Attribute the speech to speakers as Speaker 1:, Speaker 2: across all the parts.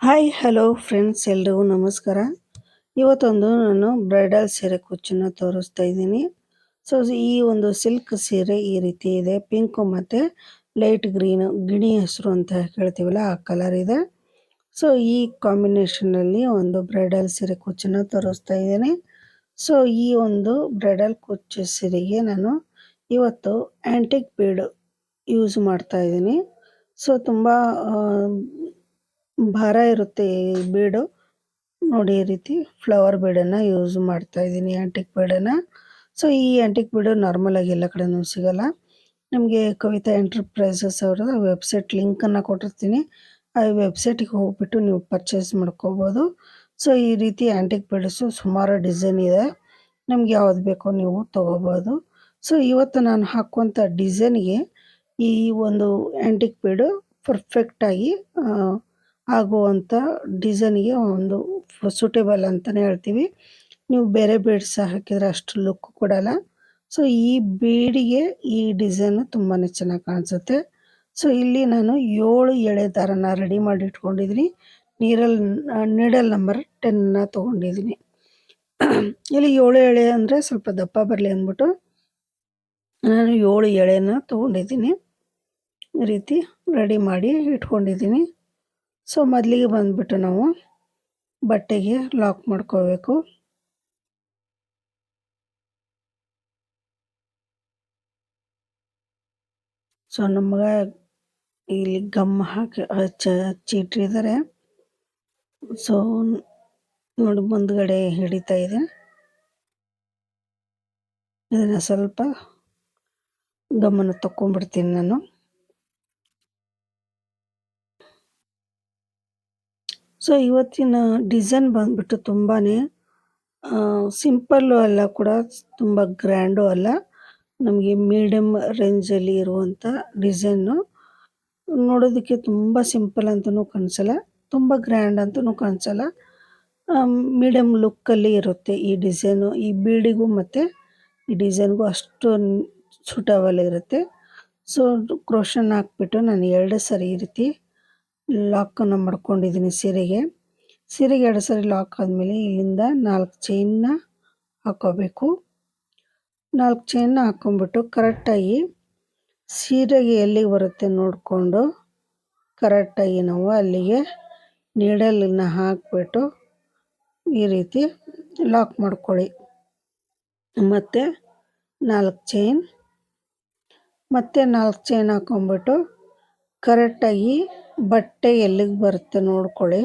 Speaker 1: Hi hello friends ಎಲ್ರಿಗೂ ನಮಸ್ಕಾರ. ಇವತ್ತೊಂದು ನಾನು ಬ್ರೈಡಲ್ ಸೀರೆ ಕುಚ್ಚನ್ನು ತೋರಿಸ್ತಾ ಇದ್ದೀನಿ. ಸೊ ಈ ಒಂದು ಸಿಲ್ಕ್ ಸೀರೆ ಈ ರೀತಿ ಇದೆ. ಪಿಂಕ್ ಮತ್ತು ಲೈಟ್ ಗ್ರೀನ್ ಗಿಣಿ ಹಸಿರು ಅಂತ ಹೇಳ್ತೀವಲ್ಲ ಆ ಕಲರ್ ಇದೆ. ಸೊ ಈ ಕಾಂಬಿನೇಷನಲ್ಲಿ ಒಂದು ಬ್ರೈಡಲ್ ಸೀರೆ ಕುಚ್ಚನ್ನು ತೋರಿಸ್ತಾ ಇದ್ದೀನಿ. ಸೊ ಈ ಒಂದು ಬ್ರೈಡಲ್ ಕುಚ್ಚು ಸೀರೆಗೆ ನಾನು ಇವತ್ತು ಆ್ಯಂಟಿಕ್ ಬೀಡ್ ಯೂಸ್ ಮಾಡ್ತಾ ಇದ್ದೀನಿ. ಸೊ ತುಂಬ ಭಾರ ಇರುತ್ತೆ ಈ ಬೀಡು. ನೋಡಿ ಈ ರೀತಿ ಫ್ಲವರ್ ಬೀಡನ್ನು ಯೂಸ್ ಮಾಡ್ತಾ ಇದ್ದೀನಿ, ಆ್ಯಂಟಿಕ್ ಬೀಡನ್ನು. ಸೊ ಈ ಆ್ಯಂಟಿಕ್ ಬೀಡು ನಾರ್ಮಲ್ ಆಗಿ ಎಲ್ಲ ಕಡೆನೂ ಸಿಗಲ್ಲ. ನಮಗೆ ಕವಿತಾ ಎಂಟರ್ಪ್ರೈಸಸ್ ಅವರ ವೆಬ್ಸೈಟ್ ಲಿಂಕನ್ನು ಕೊಟ್ಟಿರ್ತೀನಿ. ಆ ವೆಬ್ಸೈಟಿಗೆ ಹೋಗ್ಬಿಟ್ಟು ನೀವು ಪರ್ಚೇಸ್ ಮಾಡ್ಕೋಬೋದು. ಸೊ ಈ ರೀತಿ ಆ್ಯಂಟಿಕ್ ಬೀಡ್ಸು ಸುಮಾರು ಡಿಸೈನ್ ಇದೆ, ನಮ್ಗೆ ಯಾವ್ದು ಬೇಕೋ ನೀವು ತೊಗೋಬೋದು. ಸೊ ಇವತ್ತು ನಾನು ಹಾಕುವಂಥ ಡಿಸೈನ್ಗೆ ಈ ಒಂದು ಆ್ಯಂಟಿಕ್ ಬೀಡು ಪರ್ಫೆಕ್ಟಾಗಿ ಆಗುವಂಥ ಡಿಸೈನ್ಗೆ ಒಂದು ಸೂಟೇಬಲ್ ಅಂತಲೇ ಹೇಳ್ತೀವಿ. ನೀವು ಬೇರೆ ಬೀಡ್ಸ್ ಹಾಕಿದರೆ ಅಷ್ಟು ಲುಕ್ ಕೊಡಲ್ಲ. ಸೊ ಈ ಬೀಡಿಗೆ ಈ ಡಿಸೈನ್ ತುಂಬಾ ಚೆನ್ನಾಗಿ ಕಾಣಿಸುತ್ತೆ. ಸೊ ಇಲ್ಲಿ ನಾನು 7 ಎಳೆ ದಾರನ ರೆಡಿ ಮಾಡಿ ಇಟ್ಕೊಂಡಿದ್ದೀನಿ. ನೀಡಲ್ ನಂಬರ್ 10ನ ತೊಗೊಂಡಿದ್ದೀನಿ. ಇಲ್ಲಿ 7 ಎಳೆ ಅಂದರೆ ಸ್ವಲ್ಪ ದಪ್ಪ ಬರಲಿ ಅಂದ್ಬಿಟ್ಟು ನಾನು 7 ಎಳೆನ ತೊಗೊಂಡಿದ್ದೀನಿ. ಈ ರೀತಿ ರೆಡಿ ಮಾಡಿ ಇಟ್ಕೊಂಡಿದ್ದೀನಿ. ಸೊ ಮೊದಲಿಗೆ ಬಂದುಬಿಟ್ಟು ನಾವು ಬಟ್ಟೆಗೆ ಲಾಕ್ ಮಾಡ್ಕೋಬೇಕು. ಸೊ ನಮಗೆ ಇಲ್ಲಿ ಗಮ್ ಹಾಕಿ ಹಚ್ಚಿಟ್ಟಿದ್ದಾರೆ. ಸೊ ನೋಡಿ ಮುಂದ್ಗಡೆ ಹಿಡಿತಾ ಇದೆ. ಇದನ್ನು ಸ್ವಲ್ಪ ಗಮ್ಮನ್ನು ತಗೊಂಡ್ಬಿಡ್ತೀನಿ ನಾನು. ಸೊ ಇವತ್ತಿನ ಡಿಸೈನ್ ಬಂದ್ಬಿಟ್ಟು ತುಂಬಾ ಸಿಂಪಲ್ಲು ಅಲ್ಲ, ಕೂಡ ತುಂಬ ಗ್ರ್ಯಾಂಡು ಅಲ್ಲ, ನಮಗೆ ಮೀಡಿಯಮ್ ರೇಂಜಲ್ಲಿ ಇರುವಂಥ ಡಿಸೈನು. ನೋಡೋದಕ್ಕೆ ತುಂಬ ಸಿಂಪಲ್ ಅಂತಲೂ ಕಾಣಿಸಲ್ಲ, ತುಂಬ ಗ್ರ್ಯಾಂಡ್ ಅಂತಲೂ ಕಾಣಿಸಲ್ಲ. ಮೀಡಿಯಮ್ ಲುಕ್ಕಲ್ಲಿ ಇರುತ್ತೆ ಈ ಡಿಸೈನು. ಈ ಬೀಡಿಗೂ ಮತ್ತು ಈ ಡಿಸೈನ್ಗೂ ಅಷ್ಟು ಸೂಟಬಲ್ ಇರುತ್ತೆ. ಸೊ ಕ್ರೋಶನ್ ಹಾಕ್ಬಿಟ್ಟು ನಾನು 2 ಸರಿ ಈ ರೀತಿ ಲಾಕನ್ನು ಮಾಡ್ಕೊಂಡಿದ್ದೀನಿ ಸೀರೆಗೆ 2 ಸರಿ ಲಾಕ್ ಆದಮೇಲೆ ಇಲ್ಲಿಂದ 4 ಚೈನ್ನ ಹಾಕೋಬೇಕು. 4 ಚೈನ್ನ ಹಾಕ್ಕೊಂಬಿಟ್ಟು ಕರೆಕ್ಟಾಗಿ ಸೀರೆಗೆ ಎಲ್ಲಿಗೆ ಬರುತ್ತೆ ನೋಡಿಕೊಂಡು ಕರೆಕ್ಟಾಗಿ ನಾವು ಅಲ್ಲಿಗೆ ನೀಡಲನ್ನು ಹಾಕಿಬಿಟ್ಟು ಈ ರೀತಿ ಲಾಕ್ ಮಾಡ್ಕೊಳ್ಳಿ. ಮತ್ತು 4 ಚೈನ್ ಹಾಕ್ಕೊಂಬಿಟ್ಟು ಕರೆಕ್ಟಾಗಿ ಬಟ್ಟೆ ಎಲ್ಲಿಗೆ ಬರುತ್ತೆ ನೋಡ್ಕೊಳ್ಳಿ.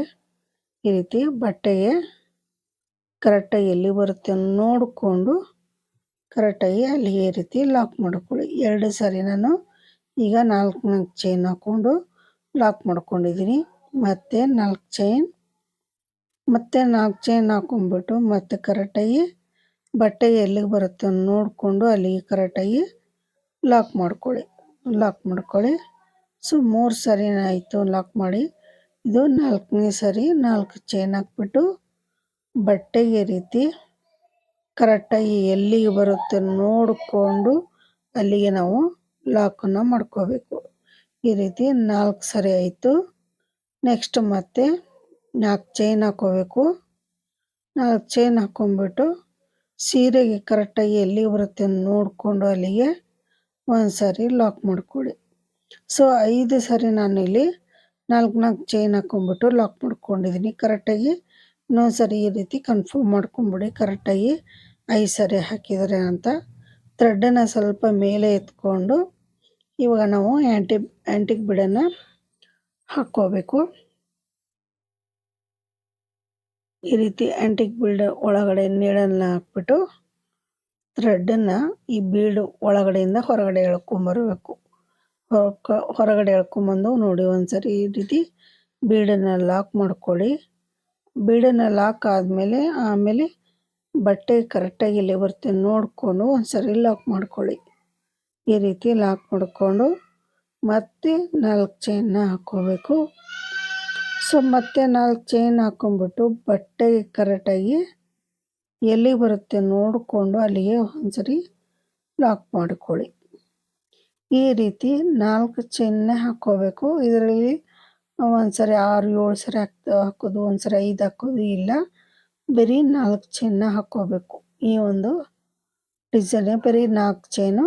Speaker 1: ಈ ರೀತಿ ಬಟ್ಟೆಗೆ ಕರೆಕ್ಟಾಗಿ ಎಲ್ಲಿ ಬರುತ್ತೆ ನೋಡಿಕೊಂಡು ಕರೆಕ್ಟಾಗಿ ಅಲ್ಲಿಗೆ ಈ ರೀತಿ ಲಾಕ್ ಮಾಡ್ಕೊಳ್ಳಿ. 2 ಸರಿ ನಾನು ಈಗ 4 ಚೈನ್ ಹಾಕ್ಕೊಂಡು ಲಾಕ್ ಮಾಡ್ಕೊಂಡಿದ್ದೀನಿ. ಮತ್ತು 4 ಚೈನ್ ಹಾಕ್ಕೊಂಬಿಟ್ಟು ಮತ್ತೆ ಕರೆಕ್ಟಾಗಿ ಬಟ್ಟೆಗೆ ಎಲ್ಲಿಗೆ ಬರುತ್ತೆ ನೋಡಿಕೊಂಡು ಅಲ್ಲಿಗೆ ಕರೆಕ್ಟಾಗಿ ಲಾಕ್ ಮಾಡ್ಕೊಳ್ಳಿ. ಸೊ 3 ಸರಿ ಆಯಿತು ಲಾಕ್ ಮಾಡಿ. ಇದು 4ನೇ ಸರಿ 4 ಚೈನ್ ಹಾಕ್ಬಿಟ್ಟು ಬಟ್ಟೆಗೆ ರೀತಿ ಕರೆಕ್ಟಾಗಿ ಎಲ್ಲಿಗೆ ಬರುತ್ತೆ ನೋಡಿಕೊಂಡು ಅಲ್ಲಿಗೆ ನಾವು ಲಾಕನ್ನು ಮಾಡ್ಕೋಬೇಕು. ಈ ರೀತಿ 4 ಸರಿ ಆಯಿತು. ನೆಕ್ಸ್ಟ್ ಮತ್ತೆ 4 ಚೈನ್ ಹಾಕ್ಕೋಬೇಕು. 4 ಚೈನ್ ಹಾಕ್ಕೊಂಬಿಟ್ಟು ಸೀರೆಗೆ ಕರೆಕ್ಟಾಗಿ ಎಲ್ಲಿಗೆ ಬರುತ್ತೆ ನೋಡಿಕೊಂಡು ಅಲ್ಲಿಗೆ ಒಂದು ಸರಿ ಲಾಕ್ ಮಾಡ್ಕೊಳ್ಳಿ. ಸೊ 5 ಸರಿ ನಾನು ಇಲ್ಲಿ 4 ಚೈನ್ ಹಾಕ್ಕೊಂಬಿಟ್ಟು ಲಾಕ್ ಮಾಡ್ಕೊಂಡಿದ್ದೀನಿ. ಕರೆಕ್ಟಾಗಿ ಇನ್ನೊಂದು ಸರಿ ಈ ರೀತಿ ಕನ್ಫರ್ಮ್ ಮಾಡ್ಕೊಂಬಿಡಿ ಕರೆಕ್ಟಾಗಿ 5 ಸರಿ ಹಾಕಿದರೆ ಅಂತ. ಥ್ರೆಡ್ಡನ್ನು ಸ್ವಲ್ಪ ಮೇಲೆ ಎತ್ಕೊಂಡು ಇವಾಗ ನಾವು ಆ್ಯಂಟಿಕ್ ಬೀಡನ್ನು ಹಾಕ್ಕೋಬೇಕು. ಈ ರೀತಿ ಆ್ಯಂಟಿಕ್ ಬೀಡ್ ಒಳಗಡೆ ನೀಡಲ್ನ ಹಾಕ್ಬಿಟ್ಟು ಥ್ರೆಡ್ಡನ್ನು ಈ ಬೀಡು ಒಳಗಡೆಯಿಂದ ಹೊರಗಡೆ ಎಳ್ಕೊಂಬರಬೇಕು. ಹೊರಗಡೆ ಎಳ್ಕೊಂಬಂದು ನೋಡಿ ಒಂದು ಸರಿ ಈ ರೀತಿ ಬೀಡನ್ನು ಲಾಕ್ ಮಾಡ್ಕೊಳ್ಳಿ. ಬೀಡನ್ನು ಲಾಕ್ ಆದಮೇಲೆ ಆಮೇಲೆ ಬಟ್ಟೆ ಕರೆಕ್ಟಾಗಿ ಎಲ್ಲಿ ಬರುತ್ತೆ ನೋಡಿಕೊಂಡು ಒಂದು ಸರಿ ಲಾಕ್ ಮಾಡ್ಕೊಳ್ಳಿ. ಈ ರೀತಿ ಲಾಕ್ ಮಾಡಿಕೊಂಡು ಮತ್ತೆ 4 ಚೈನ್ನ ಹಾಕ್ಕೋಬೇಕು. ಸೊ ಮತ್ತೆ 4 ಚೈನ್ ಹಾಕ್ಕೊಂಬಿಟ್ಟು ಬಟ್ಟೆಗೆ ಕರೆಕ್ಟಾಗಿ ಎಲ್ಲಿ ಬರುತ್ತೆ ನೋಡಿಕೊಂಡು ಅಲ್ಲಿಗೆ ಒಂದು ಸರಿ ಲಾಕ್ ಮಾಡಿಕೊಳ್ಳಿ. ಈ ರೀತಿ 4 ಚೈನ್ನ ಹಾಕ್ಕೋಬೇಕು. ಇದರಲ್ಲಿ ಒಂದ್ಸರಿ 6, 7 ಸರಿ ಹಾಕೋದು, ಒಂದ್ಸರಿ 5 ಹಾಕೋದು ಇಲ್ಲ. ಬರೀ 4 ಚೈನ್ನ ಹಾಕ್ಕೋಬೇಕು. ಈ ಒಂದು ಡಿಸೈನ್ ಬರೀ 4 ಚೈನು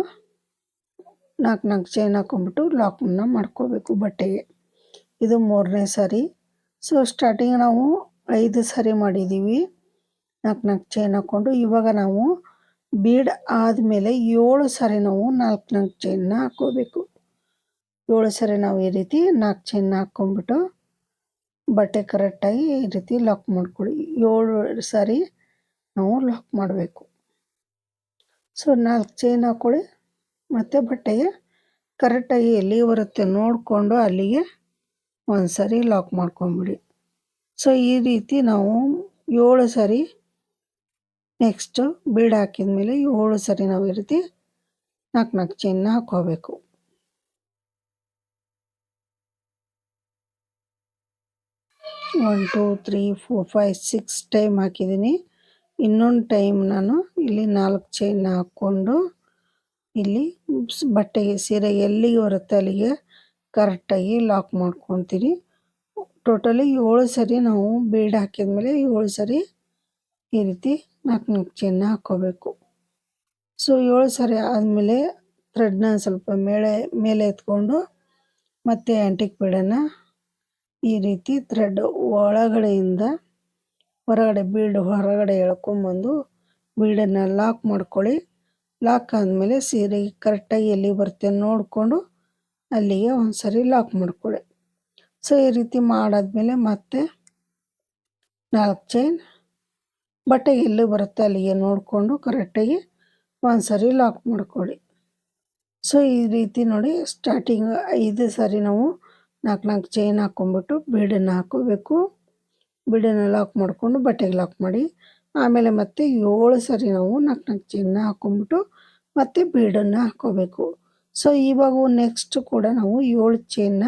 Speaker 1: 4 ಚೈನ್ ಹಾಕ್ಕೊಂಬಿಟ್ಟು ಲಾಕನ್ನ ಮಾಡ್ಕೋಬೇಕು ಬಟ್ಟೆಗೆ. ಇದು 3ನೇ ಸಾರಿ. ಸೊ ಸ್ಟಾರ್ಟಿಂಗ್ ನಾವು 5 ಸಾರಿ ಮಾಡಿದ್ದೀವಿ 4 ಚೈನ್ ಹಾಕ್ಕೊಂಡು. ಇವಾಗ ನಾವು ಬೀಡ್ ಆದಮೇಲೆ 7 ಸಾರಿ ನಾವು 4 ಚೈನ್ನ ಹಾಕ್ಕೋಬೇಕು. 7 ಸಾರಿ ನಾವು ಈ ರೀತಿ 4 ಚೈನ್ನ ಹಾಕ್ಕೊಂಬಿಟ್ಟು ಬಟ್ಟೆ ಕರೆಕ್ಟಾಗಿ ಈ ರೀತಿ ಲಾಕ್ ಮಾಡ್ಕೊಳ್ಳಿ. 7 ಸಾರಿ ನಾವು ಲಾಕ್ ಮಾಡಬೇಕು. ಸೊ 4 ಚೈನ್ ಹಾಕ್ಕೊಳ್ಳಿ ಮತ್ತು ಬಟ್ಟೆಗೆ ಕರೆಕ್ಟಾಗಿ ಎಲ್ಲಿಗೆ ಬರುತ್ತೆ ನೋಡಿಕೊಂಡು ಅಲ್ಲಿಗೆ ಒಂದು ಸಾರಿ ಲಾಕ್ ಮಾಡ್ಕೊಂಬಿಡಿ. ಸೊ ಈ ರೀತಿ ನಾವು 7 ಸಾರಿ ನೆಕ್ಸ್ಟು ಬೀಡ್ ಹಾಕಿದ ಮೇಲೆ 7 ಸಾರಿ ನಾವು ಈ ರೀತಿ 4 ಚೈನ್ನ ಹಾಕ್ಕೋಬೇಕು. 1 2 3 4 5 6 ಟೈಮ್ ಹಾಕಿದ್ದೀನಿ. ಇನ್ನೊಂದು ಟೈಮ್ ನಾನು ಇಲ್ಲಿ 4 ಚೈನ್ನ ಹಾಕ್ಕೊಂಡು ಇಲ್ಲಿ ಬಟ್ಟೆಗೆ ಸೀರೆಗೆ ಎಲ್ಲಿಗೆ ಬರುತ್ತೆ ಅಲ್ಲಿಗೆ ಕರೆಕ್ಟಾಗಿ ಲಾಕ್ ಮಾಡ್ಕೊತೀನಿ. ಟೋಟಲಿ 7 ಸರಿ ನಾವು ಬೀಡ್ ಹಾಕಿದ್ಮೇಲೆ 7 ಸರಿ ಈ ರೀತಿ 4 ಚೈನ್ನ ಹಾಕ್ಕೋಬೇಕು. ಸೊ 7 ಸರಿ ಆದಮೇಲೆ ಥ್ರೆಡ್ನ ಸ್ವಲ್ಪ ಮೇಲೆ ಎತ್ಕೊಂಡು ಮತ್ತು ಆ್ಯಂಟಿಕ್ ಬೀಡನ್ನು ಈ ರೀತಿ ಥ್ರೆಡ್ ಒಳಗಡೆಯಿಂದ ಹೊರಗಡೆ ಬೀಡ್ ಹೊರಗಡೆ ಎಳ್ಕೊಂಬಂದು ಬೀಡನ್ನು ಲಾಕ್ ಮಾಡ್ಕೊಳ್ಳಿ. ಲಾಕ್ ಆದಮೇಲೆ ಸೀರೆಗೆ ಕರೆಕ್ಟಾಗಿ ಎಲ್ಲಿ ಬರುತ್ತೆ ನೋಡಿಕೊಂಡು ಅಲ್ಲಿಗೆ ಒಂದು ಸರಿ ಲಾಕ್ ಮಾಡ್ಕೊಳ್ಳಿ. ಸೊ ಈ ರೀತಿ ಮಾಡಾದ್ಮೇಲೆ ಮತ್ತೆ 4 ಚೈನ್ ಬಟ್ಟೆಗೆ ಎಲ್ಲಿ ಬರುತ್ತೆ ಅಲ್ಲಿಗೆ ನೋಡಿಕೊಂಡು ಕರೆಕ್ಟಾಗಿ ಒಂದು ಸರಿ ಲಾಕ್ ಮಾಡ್ಕೊಳ್ಳಿ. ಸೊ ಈ ರೀತಿ ನೋಡಿ ಸ್ಟಾರ್ಟಿಂಗ್ 5 ಸಾರಿ ನಾವು 4 ಚೈನ್ ಹಾಕ್ಕೊಂಬಿಟ್ಟು ಬೀಡನ್ನು ಹಾಕ್ಕೋಬೇಕು. ಬೀಡನ್ನು ಲಾಕ್ ಮಾಡಿಕೊಂಡು ಬಟ್ಟೆಗೆ ಲಾಕ್ ಮಾಡಿ ಆಮೇಲೆ ಮತ್ತೆ 7 ಸಾರಿ ನಾವು 4 ಚೈನ್ನ ಹಾಕ್ಕೊಂಬಿಟ್ಟು ಮತ್ತೆ ಬೀಡನ್ನು ಹಾಕ್ಕೋಬೇಕು. ಸೊ ಇವಾಗ ನೆಕ್ಸ್ಟ್ ಕೂಡ ನಾವು 7 ಚೈನ್ನ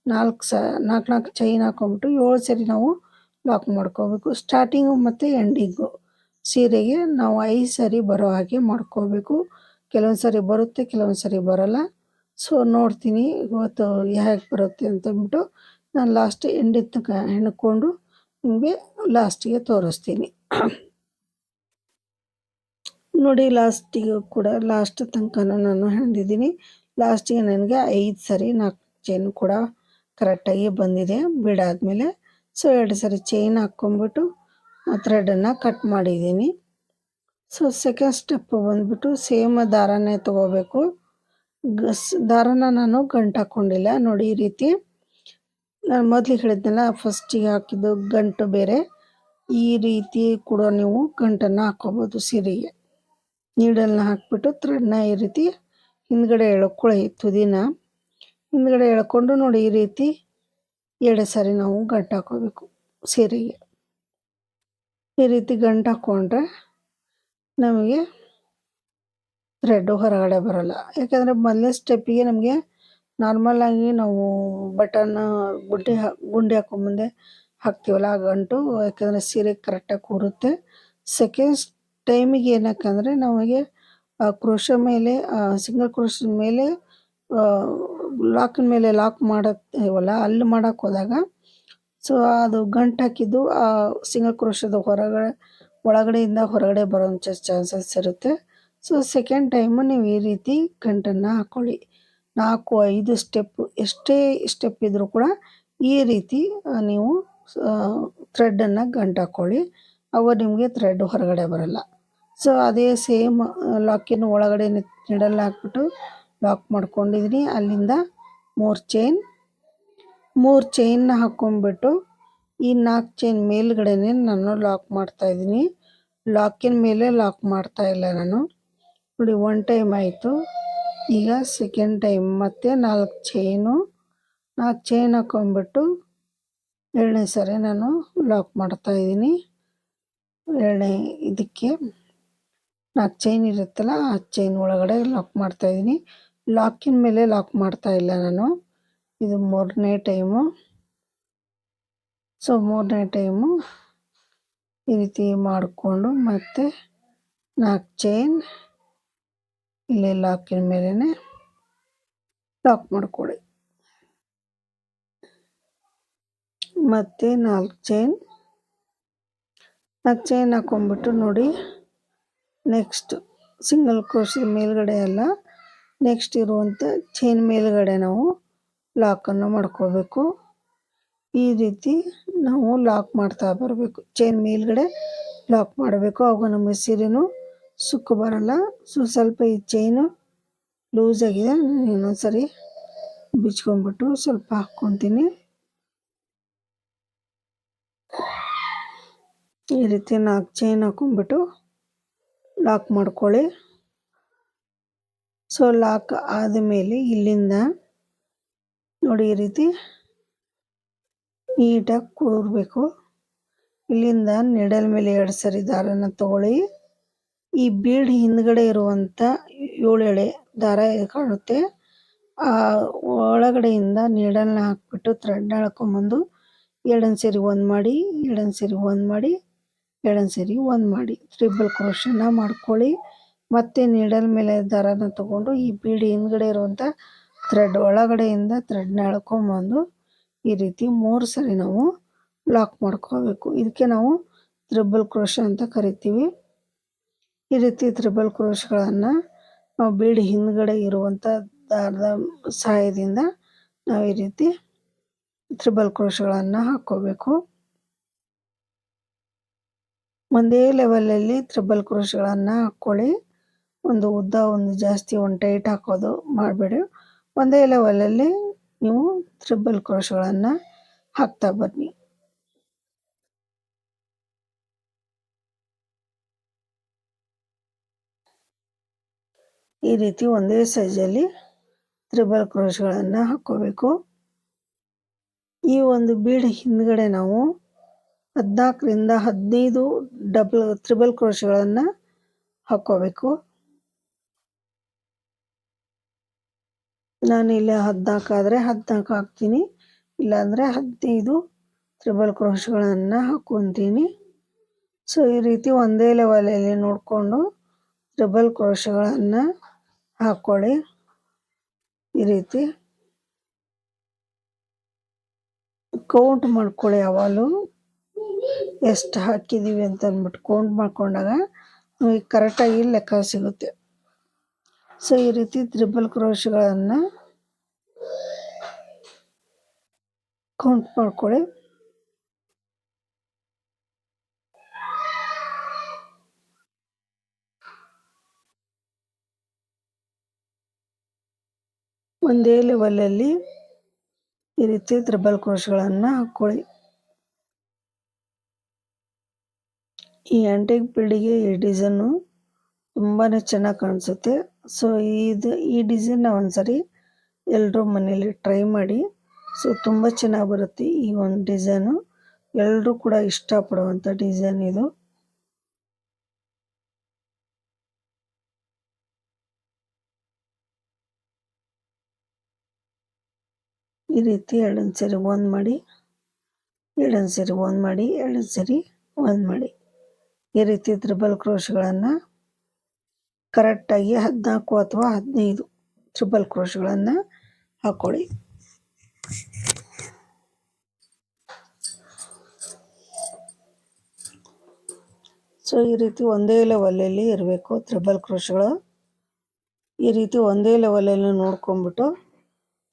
Speaker 1: 4 ಚೈನ್ ಹಾಕ್ಕೊಂಬಿಟ್ಟು 7 ಸರಿ ನಾವು ಲಾಕ್ ಮಾಡ್ಕೋಬೇಕು. ಸ್ಟಾರ್ಟಿಂಗು ಮತ್ತು ಎಂಡಿಂಗು ಸೀರೆಗೆ ನಾವು 5 ಸರಿ ಬರೋ ಹಾಗೆ ಮಾಡ್ಕೋಬೇಕು. ಕೆಲವೊಂದು ಸರಿ ಬರುತ್ತೆ, ಕೆಲವೊಂದು ಸರಿ ಬರೋಲ್ಲ. ಸೊ ನೋಡ್ತೀನಿ ಇವತ್ತು ಹೇಗೆ ಬರುತ್ತೆ ಅಂತಂದ್ಬಿಟ್ಟು ನಾನು ಲಾಸ್ಟ್ ಎಂಡಿನ ತನಕ ಹೆಣ್ಕೊಂಡು ನಿಮಗೆ ಲಾಸ್ಟಿಗೆ ತೋರಿಸ್ತೀನಿ. ನೋಡಿ ಲಾಸ್ಟಿಗೆ ಕೂಡ ಲಾಸ್ಟ್ ತನಕ ನಾನು ಹೆಣ್ದಿದ್ದೀನಿ. ಲಾಸ್ಟಿಗೆ ನನಗೆ 5 ಸರಿ 4 ಚೈನ್ ಕೂಡ ಕರೆಕ್ಟಾಗಿ ಬಂದಿದೆ ಬಿಡಾದ್ಮೇಲೆ. ಸೊ 2 ಸರಿ ಚೈನ್ ಹಾಕ್ಕೊಂಬಿಟ್ಟು ಥ್ರೆಡನ್ನು ಕಟ್ ಮಾಡಿದ್ದೀನಿ. ಸೊ ಸೆಕೆಂಡ್ ಸ್ಟೆಪ್ ಬಂದ್ಬಿಟ್ಟು ಸೇಮ್ ದಾರನೇ ತೊಗೋಬೇಕು. ದಾರನ ನಾನು ಗಂಟು ಹಾಕ್ಕೊಂಡಿಲ್ಲ ನೋಡಿ. ಈ ರೀತಿ ನಾನು ಮೊದಲಿಗೆ ಹೇಳಿದ್ನಲ್ಲ ಫಸ್ಟಿಗೆ ಹಾಕಿದ್ದು ಗಂಟು ಬೇರೆ, ಈ ರೀತಿ ಕೂಡ ನೀವು ಗಂಟನ್ನು ಹಾಕ್ಕೋಬೋದು ಸೀರೆಗೆ. ನೀಡಲ್ನ ಹಾಕ್ಬಿಟ್ಟು ಥ್ರೆಡ್ನ ಈ ರೀತಿ ಹಿಂದ್ಗಡೆ ಎಳ್ಕೊಳ್ಳಿ. ತುದಿನ ಹಿಂದ್ಗಡೆ ಎಳ್ಕೊಂಡು ನೋಡಿ ಈ ರೀತಿ 2 ಸಾರಿ ನಾವು ಗಂಟು ಹಾಕ್ಕೋಬೇಕು ಸೀರೆಗೆ. ಈ ರೀತಿ ಗಂಟು ಹಾಕ್ಕೊಂಡ್ರೆ ನಮಗೆ ಥ್ರೆಡ್ಡು ಹೊರಗಡೆ ಬರೋಲ್ಲ. ಯಾಕಂದರೆ ಮೊದಲನೇ ಸ್ಟೆಪ್ಪಿಗೆ ನಮಗೆ ನಾರ್ಮಲಾಗಿ ನಾವು ಬಟನ್ ಗುಂಡಿ ಹಾಕೊಂಬಂದೆ ಹಾಕ್ತೀವಲ್ಲ ಆ ಗಂಟು, ಯಾಕಂದರೆ ಸೀರೆ ಕರೆಕ್ಟಾಗಿ ಕೂರುತ್ತೆ. ಸೆಕೆಂಡ್ ಟೈಮಿಗೆ ಏನಕ್ಕಂದರೆ ನಮಗೆ ಕ್ರೋಶ ಮೇಲೆ ಸಿಂಗಲ್ ಕ್ರೋಶದ ಮೇಲೆ ಲಾಕಿನ ಮೇಲೆ ಲಾಕ್ ಮಾಡುತ್ತೀವಲ್ಲ ಅಲ್ಲಿ ಮಾಡೋಕ್ಕೆ ಹೋದಾಗ ಸೊ ಅದು ಗಂಟು ಹಾಕಿದ್ದು ಆ ಸಿಂಗಲ್ ಕ್ರೋಶದ ಒಳಗಡೆಯಿಂದ ಹೊರಗಡೆ ಬರೋಂಥ ಚಾನ್ಸಸ್ ಇರುತ್ತೆ. ಸೊ ಸೆಕೆಂಡ್ ಟೈಮು ನೀವು ಈ ರೀತಿ ಗಂಟನ್ನು ಹಾಕ್ಕೊಳ್ಳಿ. 4 5 ಸ್ಟೆಪ್ಪು ಎಷ್ಟೇ ಸ್ಟೆಪ್ ಇದ್ದರೂ ಕೂಡ ಈ ರೀತಿ ನೀವು ಥ್ರೆಡನ್ನು ಗಂಟು ಹಾಕ್ಕೊಳ್ಳಿ. ಅವಾಗ ನಿಮಗೆ ಥ್ರೆಡ್ ಹೊರಗಡೆ ಬರೋಲ್ಲ. ಸೊ ಅದೇ ಸೇಮ್ ಲಾಕಿನ ಒಳಗಡೆ ನೀಡಲ್ ಹಾಕ್ಬಿಟ್ಟು ಲಾಕ್ ಮಾಡ್ಕೊಂಡಿದ್ದೀನಿ. ಅಲ್ಲಿಂದ 3 ಚೈನ್ನ ಹಾಕ್ಕೊಂಬಿಟ್ಟು ಈ 4 ಚೈನ್ ಮೇಲ್ಗಡೆನೇ ನಾನು ಲಾಕ್ ಮಾಡ್ತಾಯಿದ್ದೀನಿ. ಲಾಕಿನ ಮೇಲೆ ಲಾಕ್ ಮಾಡ್ತಾಯಿಲ್ಲ ನಾನು ನೋಡಿ. 1 ಟೈಮ್ ಆಯಿತು. ಈಗ ಸೆಕೆಂಡ್ ಟೈಮ್ ಮತ್ತೆ 4 ಚೈನ್ ಹಾಕ್ಕೊಂಬಿಟ್ಟು 2ನೇ ಸರಿ ನಾನು ಲಾಕ್ ಮಾಡ್ತಾಯಿದ್ದೀನಿ. 2ನೇ ಇದಕ್ಕೆ 4 ಚೈನ್ ಇರುತ್ತಲ್ಲ ಆ ಚೈನ್ ಒಳಗಡೆ ಲಾಕ್ ಮಾಡ್ತಾಯಿದ್ದೀನಿ. ಲಾಕಿನ ಮೇಲೆ ಲಾಕ್ ಮಾಡ್ತಾಯಿಲ್ಲ ನಾನು. ಇದು 3ನೇ ಟೈಮು. ಸೊ 3ನೇ ಟೈಮು ಈ ರೀತಿ ಮಾಡಿಕೊಂಡು ಮತ್ತೆ 4 ಚೈನ್ ಇಲ್ಲಿ ಲಾಕಿನ ಮೇಲೇ ಲಾಕ್ ಮಾಡ್ಕೊಳ್ಳಿ. ಮತ್ತು 4 ಚೈನ್ ಹಾಕ್ಕೊಂಬಿಟ್ಟು ನೋಡಿ, ನೆಕ್ಸ್ಟ್ ಸಿಂಗಲ್ ಕ್ರೋಶೆ ಮೇಲ್ಗಡೆ ಅಲ್ಲ, ನೆಕ್ಸ್ಟ್ ಇರುವಂಥ ಚೈನ್ ಮೇಲ್ಗಡೆ ನಾವು ಲಾಕನ್ನು ಮಾಡ್ಕೋಬೇಕು. ಈ ರೀತಿ ನಾವು ಲಾಕ್ ಮಾಡ್ತಾ ಬರಬೇಕು. ಚೈನ್ ಮೇಲ್ಗಡೆ ಲಾಕ್ ಮಾಡಬೇಕು, ಆವಾಗ ನಮಗೆ ಸೀರೆನೂ ಸುಕ್ಕು ಬರಲ್ಲ. ಸ್ವಲ್ಪ ಈ ಚೈನು ಲೂಸ್ ಆಗಿದೆ, ಇನ್ನೊಂದ್ಸರಿ ಬಿಚ್ಕೊಂಡ್ಬಿಟ್ಟು ಸ್ವಲ್ಪ ಹಾಕ್ಕೊತೀನಿ. ಈ ರೀತಿ 4 ಚೈನ್ ಹಾಕ್ಕೊಂಬಿಟ್ಟು ಲಾಕ್ ಮಾಡ್ಕೊಳ್ಳಿ. ಸೊ ಲಾಕ್ ಆದಮೇಲೆ ಇಲ್ಲಿಂದ ನೋಡಿ ಈ ರೀತಿ ನೀಟಾಗಿ ಕೂರಬೇಕು. ಇಲ್ಲಿಂದ ನೀಡಲ್ ಮೇಲೆ 2 ಸರಿ ದಾರನ ತಗೊಳ್ಳಿ. ಈ ಬೀಡ್ ಹಿಂದ್ಗಡೆ ಇರುವಂಥ 7 ಎಳೆ ದಾರ ಕಾಣುತ್ತೆ, ಆ ಒಳಗಡೆಯಿಂದ ನೀಡಲ್ನ ಹಾಕ್ಬಿಟ್ಟು ಥ್ರೆಡ್ನ ಎಳ್ಕೊಂಬಂದು 2 ಸೇರಿ 1 ಮಾಡಿ, 2 ಸೇರಿ 1 ಮಾಡಿ, 2 ಸೇರಿ 1 ಮಾಡಿ ಟ್ರಿಬಲ್ ಕ್ರೋಶನ ಮಾಡ್ಕೊಳ್ಳಿ. ಮತ್ತೆ ನೀಡಲ್ ಮೇಲೆ ದಾರನ ತಗೊಂಡು ಈ ಬೀಡ್ ಹಿಂದ್ಗಡೆ ಇರುವಂಥ ಥ್ರೆಡ್ ಒಳಗಡೆಯಿಂದ ಥ್ರೆಡ್ನ ಎಳ್ಕೊಂಬಂದು ಈ ರೀತಿ 3 ಸರಿ ನಾವು ಲಾಕ್ ಮಾಡ್ಕೋಬೇಕು. ಇದಕ್ಕೆ ನಾವು ಟ್ರಿಬಲ್ ಕ್ರೋಶ ಅಂತ ಕರಿತೀವಿ. ಈ ರೀತಿ ಟ್ರಿಬಲ್ ಕ್ರೋಶಗಳನ್ನು ನಾವು ಬೀಡ್ ಹಿಂದ್ಗಡೆ ಇರುವಂಥ ದಾರದ ಸಹಾಯದಿಂದ ನಾವು ಈ ರೀತಿ ಟ್ರಿಬಲ್ ಕ್ರೋಶಗಳನ್ನು ಹಾಕ್ಕೋಬೇಕು. ಒಂದೇ ಲೆವೆಲಲ್ಲಿ ಟ್ರಿಬಲ್ ಕ್ರೋಶಗಳನ್ನು ಹಾಕ್ಕೊಳ್ಳಿ. ಒಂದು ಉದ್ದ ಒಂದು ಜಾಸ್ತಿ ಒಂದು ಟೈಟ್ ಹಾಕೋದು ಮಾಡಬೇಡಿ. ಒಂದೇ ಲೆವೆಲಲ್ಲಿ ನೀವು ಟ್ರಿಬಲ್ ಕ್ರೋಶಗಳನ್ನು ಹಾಕ್ತಾ ಬನ್ನಿ. ಈ ರೀತಿ ಒಂದೇ ಸೈಜಲ್ಲಿ ಟ್ರಿಬಲ್ ಕ್ರೋಶಗಳನ್ನು ಹಾಕ್ಕೋಬೇಕು. ಈ ಒಂದು ಬೀಡ್ ಹಿಂದ್ಗಡೆ ನಾವು 14ರಿಂದ 15 ಟ್ರಿಬಲ್ ಕ್ರೋಶಗಳನ್ನು ಹಾಕ್ಕೋಬೇಕು. ನಾನಿಲ್ಲಿ 14 ಆದರೆ 14 ಹಾಕ್ತೀನಿ, ಇಲ್ಲಾಂದರೆ 15 ಟ್ರಿಬಲ್ ಕ್ರೋಶಗಳನ್ನು ಹಾಕ್ಕೊತೀನಿ. ಸೊ ಈ ರೀತಿ ಒಂದೇ ಲೆವೆಲಲ್ಲಿ ನೋಡಿಕೊಂಡು ಟ್ರಿಬಲ್ ಕ್ರೋಶಗಳನ್ನು ಹಾಕ್ಕೊಳ್ಳಿ. ಈ ರೀತಿ ಕೌಂಟ್ ಮಾಡ್ಕೊಳ್ಳಿ, ಯಾವಾಗಲೂ ಎಷ್ಟು ಹಾಕಿದ್ದೀವಿ ಅಂತ ಅಂದ್ಬಿಟ್ಟು ಕೌಂಟ್ ಮಾಡ್ಕೊಂಡಾಗ ನಮಗೆ ಕರೆಕ್ಟಾಗಿ ಲೆಕ್ಕ ಸಿಗುತ್ತೆ. ಸೊ ಈ ರೀತಿ ಟ್ರಿಬಲ್ ಕ್ರೋಶಗಳನ್ನು ಕೌಂಟ್ ಮಾಡ್ಕೊಳ್ಳಿ. ಒಂದೇ ಲೆವೆಲಲ್ಲಿ ಈ ರೀತಿ ಟ್ರಿಬಲ್ ಕ್ರೋಶಗಳನ್ನು ಹಾಕ್ಕೊಳ್ಳಿ. ಈ ಆಂಟಿಕ್ ಬೀಡಿಗೆ ಈ ಡಿಸೈನು ತುಂಬಾ ಚೆನ್ನಾಗಿ ಕಾಣಿಸುತ್ತೆ. ಸೊ ಈ ಡಿಸೈನ್ನ ಒಂದ್ಸರಿ ಎಲ್ಲರೂ ಮನೇಲಿ ಟ್ರೈ ಮಾಡಿ. ಸೊ ತುಂಬ ಚೆನ್ನಾಗಿ ಬರುತ್ತೆ ಈ ಒಂದು ಡಿಸೈನು, ಎಲ್ಲರೂ ಕೂಡ ಇಷ್ಟಪಡುವಂಥ ಡಿಸೈನ್ ಇದು. ಈ ರೀತಿ 2 ಸರಿ 1 ಮಾಡಿ, 2 ಸರಿ 1 ಮಾಡಿ, 2 ಸರಿ 1 ಮಾಡಿ, ಈ ರೀತಿ ಟ್ರಿಬಲ್ ಕ್ರೋಶಗಳನ್ನು ಕರೆಕ್ಟಾಗಿ 14 ಅಥವಾ 15 ಟ್ರಿಬಲ್ ಕ್ರೋಶಗಳನ್ನು ಹಾಕ್ಕೊಳ್ಳಿ. ಸೊ ಈ ರೀತಿ ಒಂದೇ ಲೆವೆಲಲ್ಲಿ ಇರಬೇಕು ಟ್ರಿಬಲ್ ಕ್ರೋಶಗಳು. ಈ ರೀತಿ ಒಂದೇ ಲೆವೆಲಲ್ಲಿ ನೋಡ್ಕೊಂಡ್ಬಿಟ್ಟು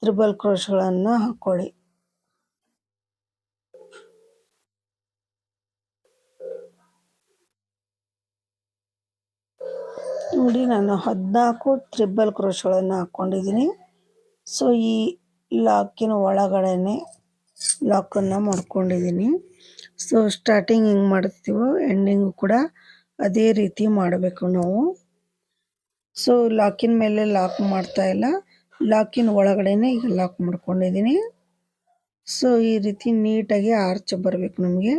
Speaker 1: ಟ್ರಿಬಲ್ ಕ್ರೋಶಗಳನ್ನು ಹಾಕ್ಕೊಳ್ಳಿ. ನೋಡಿ, ನಾನು 14 ಟ್ರಿಬಲ್ ಕ್ರೋಶಗಳನ್ನು ಹಾಕ್ಕೊಂಡಿದ್ದೀನಿ. ಸೊ ಈ ಲಾಕಿನ ಒಳಗಡೆನೆ ಲಾಕನ್ನು ಮಾಡ್ಕೊಂಡಿದ್ದೀನಿ. ಸೊ ಸ್ಟಾರ್ಟಿಂಗ್ ಹೆಂಗೆ ಮಾಡ್ತೀವೋ ಎಂಡಿಂಗು ಕೂಡ ಅದೇ ರೀತಿ ಮಾಡಬೇಕು ನಾವು. ಸೊ ಲಾಕಿನ ಮೇಲೆ ಲಾಕ್ ಮಾಡ್ತಾ ಇಲ್ಲ, ಲಾಕಿನ ಒಳಗಡೆನೆ ಈಗ ಲಾಕ್ ಮಾಡ್ಕೊಂಡಿದ್ದೀನಿ. ಸೊ ಈ ರೀತಿ ನೀಟಾಗಿ ಆರ್ಚ್ ಬರಬೇಕು ನಮಗೆ.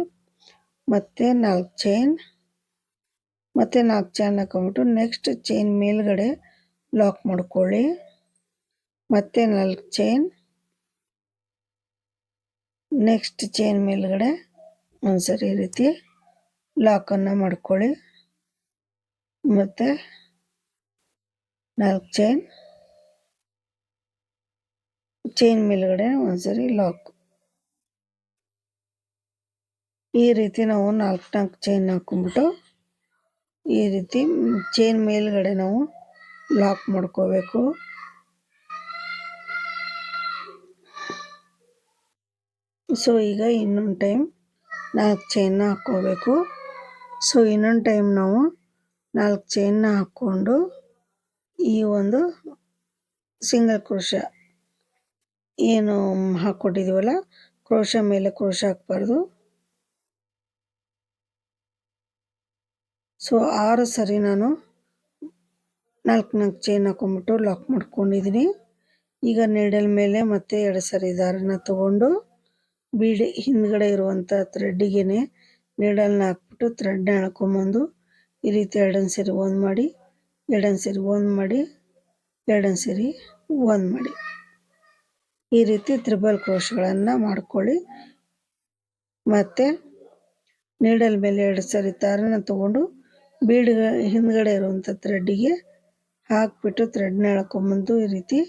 Speaker 1: ಮತ್ತು 4 ಚೈನ್, ಮತ್ತು 4 ಚೈನ್ ಹಾಕೊಂಬಿಟ್ಟು ನೆಕ್ಸ್ಟ್ ಚೈನ್ ಮೇಲ್ಗಡೆ ಲಾಕ್ ಮಾಡ್ಕೊಳ್ಳಿ. ಮತ್ತು 4 ಚೈನ್, ನೆಕ್ಸ್ಟ್ ಚೈನ್ ಮೇಲ್ಗಡೆ ಒಂದ್ಸರಿ ಈ ರೀತಿ ಲಾಕನ್ನು ಮಾಡ್ಕೊಳ್ಳಿ. ಮತ್ತು 4 ಚೈನ್ ಮೇಲ್ಗಡೆ ಒಂದ್ಸರಿ ಲಾಕ್. ಈ ರೀತಿ ನಾವು 4 ಚೈನ್ ಹಾಕ್ಕೊಂಬಿಟ್ಟು ಈ ರೀತಿ ಚೈನ್ ಮೇಲ್ಗಡೆ ನಾವು ಲಾಕ್ ಮಾಡ್ಕೋಬೇಕು. ಸೊ ಈಗ ಇನ್ನೊಂದು ಟೈಮ್ 4 ಚೈನ್ನ ಹಾಕ್ಕೋಬೇಕು. ಸೊ ಇನ್ನೊಂದು ಟೈಮ್ ನಾವು 4 ಚೈನ್ನ ಹಾಕ್ಕೊಂಡು ಈ ಒಂದು ಸಿಂಗಲ್ ಕ್ರೋಶ ಏನು ಹಾಕ್ಕೊಟ್ಟಿದ್ದೀವಲ್ಲ, ಕ್ರೋಶ ಮೇಲೆ ಕ್ರೋಶ ಹಾಕ್ಬಾರ್ದು. ಸೊ 6 ಸರಿ ನಾನು 4 ಚೈನ್ ಹಾಕ್ಕೊಂಬಿಟ್ಟು ಲಾಕ್ ಮಾಡ್ಕೊಂಡಿದ್ದೀನಿ. ಈಗ ನೀಡಲ್ ಮೇಲೆ ಮತ್ತೆ 2 ಸರಿ ದಾರನ ತಗೊಂಡು ಬೀಡಿ ಹಿಂದ್ಗಡೆ ಇರುವಂಥ ಥ್ರೆಡ್ಡಿಗೆ ನೀಡಲ್ನ ಹಾಕ್ಬಿಟ್ಟು ಥ್ರೆಡ್ನ ಎಳ್ಕೊಂಬಂದು ಈ ರೀತಿ 2 ಸರಿ 1 ಮಾಡಿ, 2 ಸರಿ 1 ಮಾಡಿ, 2 ಸರಿ 1 ಮಾಡಿ, ಈ ರೀತಿ ತ್ರಿಬಲ್ ಕ್ರೋಶ್ಗಳನ್ನು ಮಾಡ್ಕೊಳ್ಳಿ. ಮತ್ತು ನೀಡಲ್ ಮೇಲೆ 2 ಸರಿ ದಾರನ ತಗೊಂಡು ಬೀಡ್ ಹಿಂದ್ಗಡೆ ಇರುವಂಥ ಥ್ರೆಡ್ಡಿಗೆ ಹಾಕ್ಬಿಟ್ಟು ಥ್ರೆಡ್ನ ಎಳ್ಕೊಂಬಂದು ಈ ರೀತಿ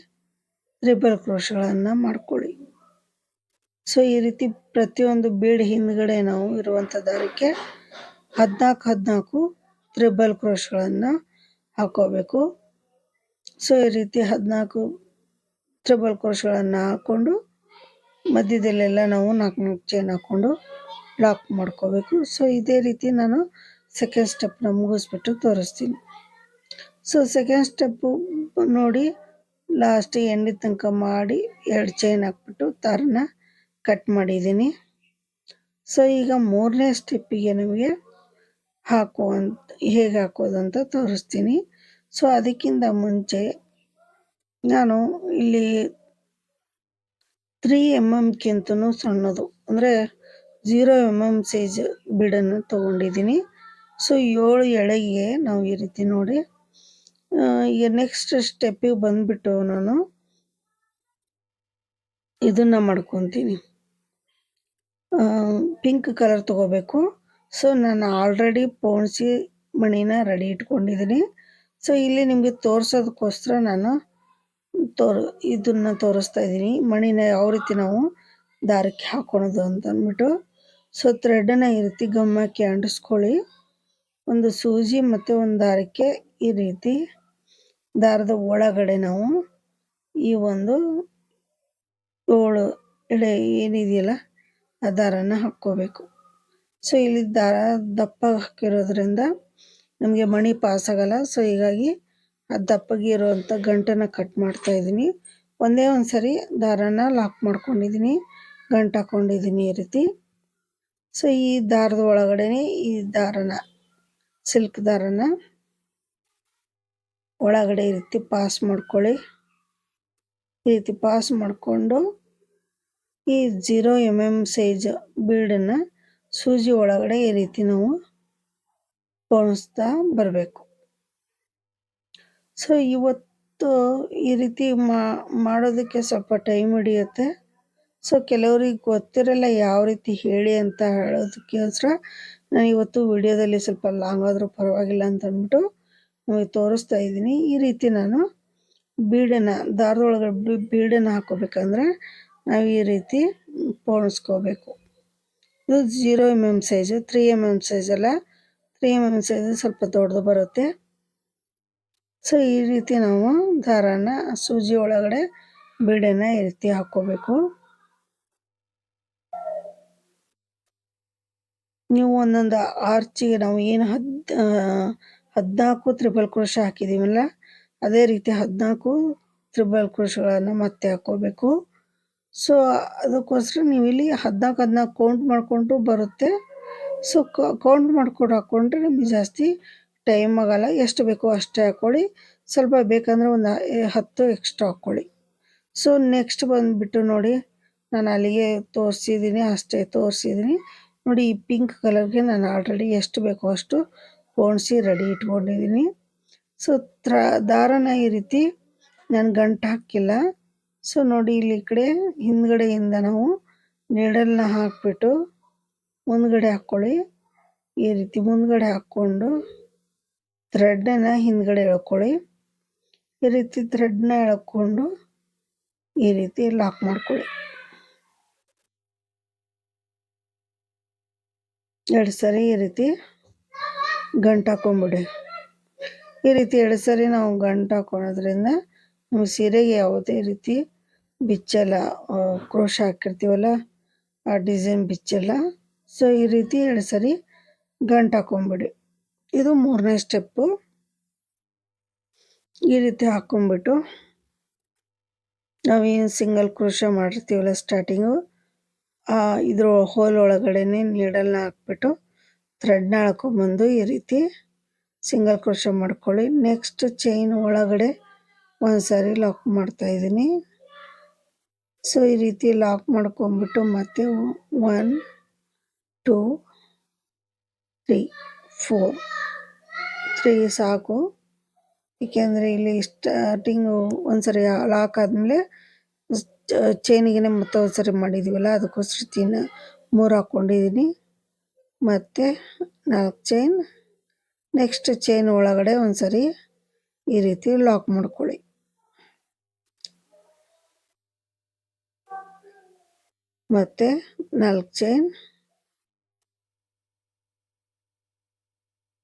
Speaker 1: ತ್ರಿಬಲ್ ಕ್ರೋಶ್ಗಳನ್ನು ಮಾಡ್ಕೊಳ್ಳಿ. ಸೊ ಈ ರೀತಿ ಪ್ರತಿಯೊಂದು ಬೀಡ್ ಹಿಂದ್ಗಡೆ ನಾವು ಇರುವಂಥ ದಾರಕ್ಕೆ 14 ತ್ರಿಬಲ್ ಕ್ರೋಶ್ಗಳನ್ನು ಹಾಕೋಬೇಕು. ಸೊ ಈ ರೀತಿ 14 ತ್ರಿಬಲ್ ಕ್ರೋಶ್ಗಳನ್ನು ಹಾಕ್ಕೊಂಡು ಮಧ್ಯದಲ್ಲೆಲ್ಲ ನಾವು 4 ಚೈನ್ ಹಾಕ್ಕೊಂಡು ಲಾಕ್ ಮಾಡ್ಕೋಬೇಕು. ಸೊ ಇದೇ ರೀತಿ ನಾನು ಸೆಕೆಂಡ್ ಸ್ಟೆಪ್ನ ಮುಗಿಸ್ಬಿಟ್ಟು ತೋರಿಸ್ತೀನಿ. ಸೊ ಸೆಕೆಂಡ್ ಸ್ಟೆಪ್ಪು ನೋಡಿ ಲಾಸ್ಟ್ ಎಂಡಿನ ತನಕ ಮಾಡಿ 2 ಚೈನ್ ಹಾಕ್ಬಿಟ್ಟು ದಾರನ ಕಟ್ ಮಾಡಿದ್ದೀನಿ. ಸೊ ಈಗ 3ನೇ ಸ್ಟೆಪ್ಪಿಗೆ ನಮಗೆ ಹೇಗೆ ಹಾಕೋದು ಅಂತ ತೋರಿಸ್ತೀನಿ. ಸೊ ಅದಕ್ಕಿಂತ ಮುಂಚೆ ನಾನು ಇಲ್ಲಿ 3 mm ಸಣ್ಣದು ಅಂದರೆ 0 mm ಸೈಜ್ ಬೀಡನ್ನು ತೊಗೊಂಡಿದ್ದೀನಿ. ಸೊ 7 ಎಳೆಗೆ ನಾವು ಈ ರೀತಿ ನೋಡಿ ಈಗ ನೆಕ್ಸ್ಟ್ ಸ್ಟೆಪ್ಪಿಗೆ ಬಂದುಬಿಟ್ಟು ನಾನು ಇದನ್ನು ಮಾಡ್ಕೊತೀನಿ. ಪಿಂಕ್ ಕಲರ್ ತೊಗೋಬೇಕು. ಸೊ ನಾನು ಆಲ್ರೆಡಿ ಪೋಣಿಸಿ ಮಣಿನ ರೆಡಿ ಇಟ್ಕೊಂಡಿದ್ದೀನಿ. ಸೊ ಇಲ್ಲಿ ನಿಮಗೆ ತೋರಿಸೋದಕ್ಕೋಸ್ಕರ ನಾನು ಇದನ್ನು ತೋರಿಸ್ತಾ ಇದ್ದೀನಿ, ಮಣಿನ ಯಾವ ರೀತಿ ನಾವು ದಾರಕ್ಕೆ ಹಾಕೊಳೋದು ಅಂತ ಅಂದ್ಬಿಟ್ಟು. ಸೊ ಥ್ರೆಡನ್ನು ಈ ರೀತಿ ಗಮ್ಮಾಕಿ ಅಂಟಿಸ್ಕೊಳ್ಳಿ. ಒಂದು ಸೂಜಿ ಮತ್ತು ಒಂದು ದಾರಕ್ಕೆ ಈ ರೀತಿ ದಾರದ ಒಳಗಡೆ ನಾವು ಈ ಒಂದು 7 ಎಳೆ ಏನಿದೆಯಲ್ಲ ಆ ದಾರನ ಹಾಕ್ಕೋಬೇಕು. ಸೊ ಇಲ್ಲಿ ದಾರ ದಪ್ಪ ಹಾಕಿರೋದ್ರಿಂದ ನಮಗೆ ಮಣಿ ಪಾಸ್ ಆಗಲ್ಲ. ಸೊ ಹೀಗಾಗಿ ಆ ದಪ್ಪಗೆ ಇರೋವಂಥ ಗಂಟನ್ನು ಕಟ್ ಮಾಡ್ತಾ ಇದ್ದೀನಿ. ಒಂದೇ ಒಂದು ಸರಿ ದಾರನ ಲಾಕ್ ಮಾಡ್ಕೊಂಡಿದ್ದೀನಿ, ಗಂಟು ಹಾಕ್ಕೊಂಡಿದ್ದೀನಿ ಈ ರೀತಿ. ಸೊ ಈ ದಾರದ ಒಳಗಡೆ ಈ ದಾರನ ಸಿಲ್ಕ್ ದಾರನ ಒಳಗಡೆ ಈ ರೀತಿ ಪಾಸ್ ಮಾಡ್ಕೊಳ್ಳಿ. ಈ ರೀತಿ ಪಾಸ್ ಮಾಡಿಕೊಂಡು ಈ 0 mm ಸೈಜ್ ಬೀಡನ್ನು ಸೂಜಿ ಒಳಗಡೆ ಈ ರೀತಿ ನಾವು ಪೋಣಿಸ್ತಾ ಬರಬೇಕು. ಸೊ ಇವತ್ತು ಈ ರೀತಿ ಮಾಡೋದಕ್ಕೆ ಸ್ವಲ್ಪ ಟೈಮ್ ಹಿಡಿಯುತ್ತೆ. ಸೊ ಕೆಲವ್ರಿಗೆ ಗೊತ್ತಿರಲ್ಲ ಯಾವ ರೀತಿ ಹೇಳಿ ಅಂತ ಹೇಳೋದಕ್ಕೋಸ್ಕರ ನಾನು ಇವತ್ತು ವಿಡಿಯೋದಲ್ಲಿ ಸ್ವಲ್ಪ ಲಾಂಗ್ ಆದರೂ ಪರವಾಗಿಲ್ಲ ಅಂತ ಅಂದ್ಬಿಟ್ಟು ನಿಮಗೆ ತೋರಿಸ್ತಾ ಇದ್ದೀನಿ. ಈ ರೀತಿ ನಾನು ಬೀಡನ್ನು ದಾರದೊಳಗಡೆ ಬೀಡನ್ನು ಹಾಕೋಬೇಕಂದ್ರೆ ನಾವು ಈ ರೀತಿ ಪೋಣಿಸ್ಕೋಬೇಕು. ಇದು 0 mm ಸೈಜು, 3 mm ಸೈಜ್ ಅಲ್ಲ, 3 mm ಸೈಜ್ ಸ್ವಲ್ಪ ದೊಡ್ಡದು ಬರುತ್ತೆ. ಸೊ ಈ ರೀತಿ ನಾವು ದಾರನ ಸೂಜಿ ಒಳಗಡೆ ಬೀಡನ್ನು ಈ ರೀತಿ ಹಾಕ್ಕೋಬೇಕು. ನೀವು ಒಂದೊಂದು ಆರ್ಚಿಗೆ ನಾವು ಏನು 14 ತ್ರಿಬಲ್ ಕ್ರೋಶ ಹಾಕಿದ್ದೀವಲ್ಲ ಅದೇ ರೀತಿ 14 ತ್ರಿಬಲ್ ಕ್ರೋಶಗಳನ್ನು ಮತ್ತೆ ಹಾಕ್ಕೋಬೇಕು. ಸೊ ಅದಕ್ಕೋಸ್ಕರ ನೀವು ಇಲ್ಲಿ 14 ಕೌಂಟ್ ಮಾಡಿಕೊಂಡು ಬರುತ್ತೆ. ಸೊ ಕೌಂಟ್ ಮಾಡ್ಕೊಂಡು ಹಾಕ್ಕೊಂಡ್ರೆ ನಿಮಗೆ ಜಾಸ್ತಿ ಟೈಮ್ ಆಗೋಲ್ಲ. ಎಷ್ಟು ಬೇಕೋ ಅಷ್ಟೇ ಹಾಕ್ಕೊಳ್ಳಿ, ಸ್ವಲ್ಪ ಬೇಕಂದರೆ ಒಂದು 10 ಎಕ್ಸ್ಟ್ರಾ ಹಾಕ್ಕೊಳ್ಳಿ. ಸೊ ನೆಕ್ಸ್ಟ್ ಬಂದುಬಿಟ್ಟು ನೋಡಿ, ನಾನು ಅಲ್ಲಿಗೆ ತೋರಿಸಿದ್ದೀನಿ, ಅಷ್ಟೇ ತೋರಿಸಿದ್ದೀನಿ ನೋಡಿ. ಈ ಪಿಂಕ್ ಕಲರ್ಗೆ ನಾನು ಆಲ್ರೆಡಿ ಎಷ್ಟು ಬೇಕೋ ಅಷ್ಟು ಪೋಣಿಸಿ ರೆಡಿ ಇಟ್ಕೊಂಡಿದ್ದೀನಿ. ಸೊ ದಾರನ ಈ ರೀತಿ ನಾನು ಗಂಟು ಹಾಕಿಲ್ಲ. ಸೊ ನೋಡಿ ಇಲ್ಲಿ ಈ ಕಡೆ ಹಿಂದ್ಗಡೆಯಿಂದ ನಾವು ನೀಡಲ್ನ ಹಾಕಿಬಿಟ್ಟು ಮುಂದ್ಗಡೆ ಹಾಕ್ಕೊಳ್ಳಿ. ಈ ರೀತಿ ಮುಂದ್ಗಡೆ ಹಾಕ್ಕೊಂಡು ಥ್ರೆಡ್ಡನ್ನು ಹಿಂದ್ಗಡೆ ಎಳ್ಕೊಳ್ಳಿ. ಈ ರೀತಿ ಥ್ರೆಡ್ನ ಎಳ್ಕೊಂಡು ಈ ರೀತಿ ಲಾಕ್ ಮಾಡ್ಕೊಳ್ಳಿ. ಎರಡು ಸರಿ ಈ ರೀತಿ ಗಂಟು ಹಾಕೊಂಬಿಡಿ. ಈ ರೀತಿ ಎರಡು ಸರಿ ನಾವು ಗಂಟು ಹಾಕೊಳ್ಳೋದ್ರಿಂದ ನಮ್ಮ ಸೀರೆಗೆ ಯಾವುದೇ ರೀತಿ ಬಿಚ್ಚಲ್ಲ, ಕ್ರೋಶ ಹಾಕಿರ್ತೀವಲ್ಲ ಆ ಡಿಸೈನ್ ಬಿಚ್ಚಲ್ಲ. ಸೊ ಈ ರೀತಿ ಎರಡು ಸರಿ ಗಂಟು ಹಾಕೊಂಬಿಡಿ. ಇದು ಮೂರನೇ ಸ್ಟೆಪ್ಪು. ಈ ರೀತಿ ಹಾಕ್ಕೊಂಬಿಟ್ಟು ನಾವೇನು ಸಿಂಗಲ್ ಕ್ರೋಶ ಮಾಡಿರ್ತೀವಲ್ಲ ಸ್ಟಾರ್ಟಿಂಗು, ಇದ್ರ ಹೋಲ್ ಒಳಗಡೆನೆ ನೀಡಲ್ನ ಹಾಕ್ಬಿಟ್ಟು ಥ್ರೆಡ್ನ ಎಳ್ಕೊಂಬಂದು ಈ ರೀತಿ ಸಿಂಗಲ್ ಕ್ರೋಶ ಮಾಡ್ಕೊಳ್ಳಿ. ನೆಕ್ಸ್ಟ್ ಚೈನ್ ಒಳಗಡೆ ಒಂದು ಸಾರಿ ಲಾಕ್ ಮಾಡ್ತಾಯಿದ್ದೀನಿ. ಸೊ ಈ ರೀತಿ ಲಾಕ್ ಮಾಡ್ಕೊಂಬಿಟ್ಟು ಮತ್ತೆ 1 2 3 4 3 ಸಾಕು. ಏಕೆಂದರೆ ಇಲ್ಲಿ ಸ್ಟಾರ್ಟಿಂಗು ಒಂದು ಸರಿ ಲಾಕ್ ಆದಮೇಲೆ ಚೈನಿಗೆ ಮತ್ತೆ ಒಂದು ಸರಿ ಮಾಡಿದ್ದೀವಲ್ಲ, ಅದಕ್ಕೋಸ್ಕರ 3 ಹಾಕ್ಕೊಂಡಿದ್ದೀನಿ. ಮತ್ತು 4 ಚೈನ್. ನೆಕ್ಸ್ಟ್ ಚೈನ್ ಒಳಗಡೆ ಒಂದು ಸರಿ ಈ ರೀತಿ ಲಾಕ್ ಮಾಡ್ಕೊಳ್ಳಿ. ಮತ್ತು 4 ಚೈನ್,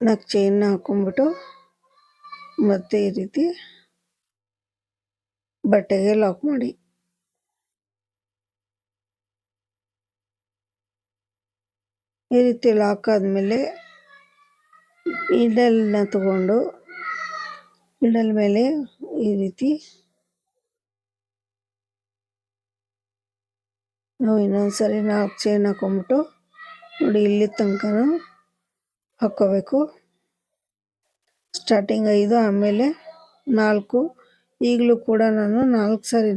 Speaker 1: 4 ಚೈನ್ನ ಹಾಕ್ಕೊಂಬಿಟ್ಟು ಮತ್ತೆ ಈ ರೀತಿ ಬಟ್ಟೆಗೆ ಲಾಕ್ ಮಾಡಿ. ಈ ರೀತಿ ಲಾಕ್ ಆದಮೇಲೆ ನೀಡಲ್ನ ತಗೊಂಡು ನೀಡಲ್ ಮೇಲೆ ಈ ರೀತಿ ನಾವು ಇನ್ನೊಂದು ಸರಿ 4 ಚೈನ್ ಹಾಕೊಂಬಿಟ್ಟು ನೋಡಿ ಇಲ್ಲಿ ತನಕ ಹಾಕ್ಕೋಬೇಕು. ಸ್ಟಾರ್ಟಿಂಗ್ 5 ಆಮೇಲೆ 4. ಈಗಲೂ ಕೂಡ ನಾನು 4 ಸಾರಿ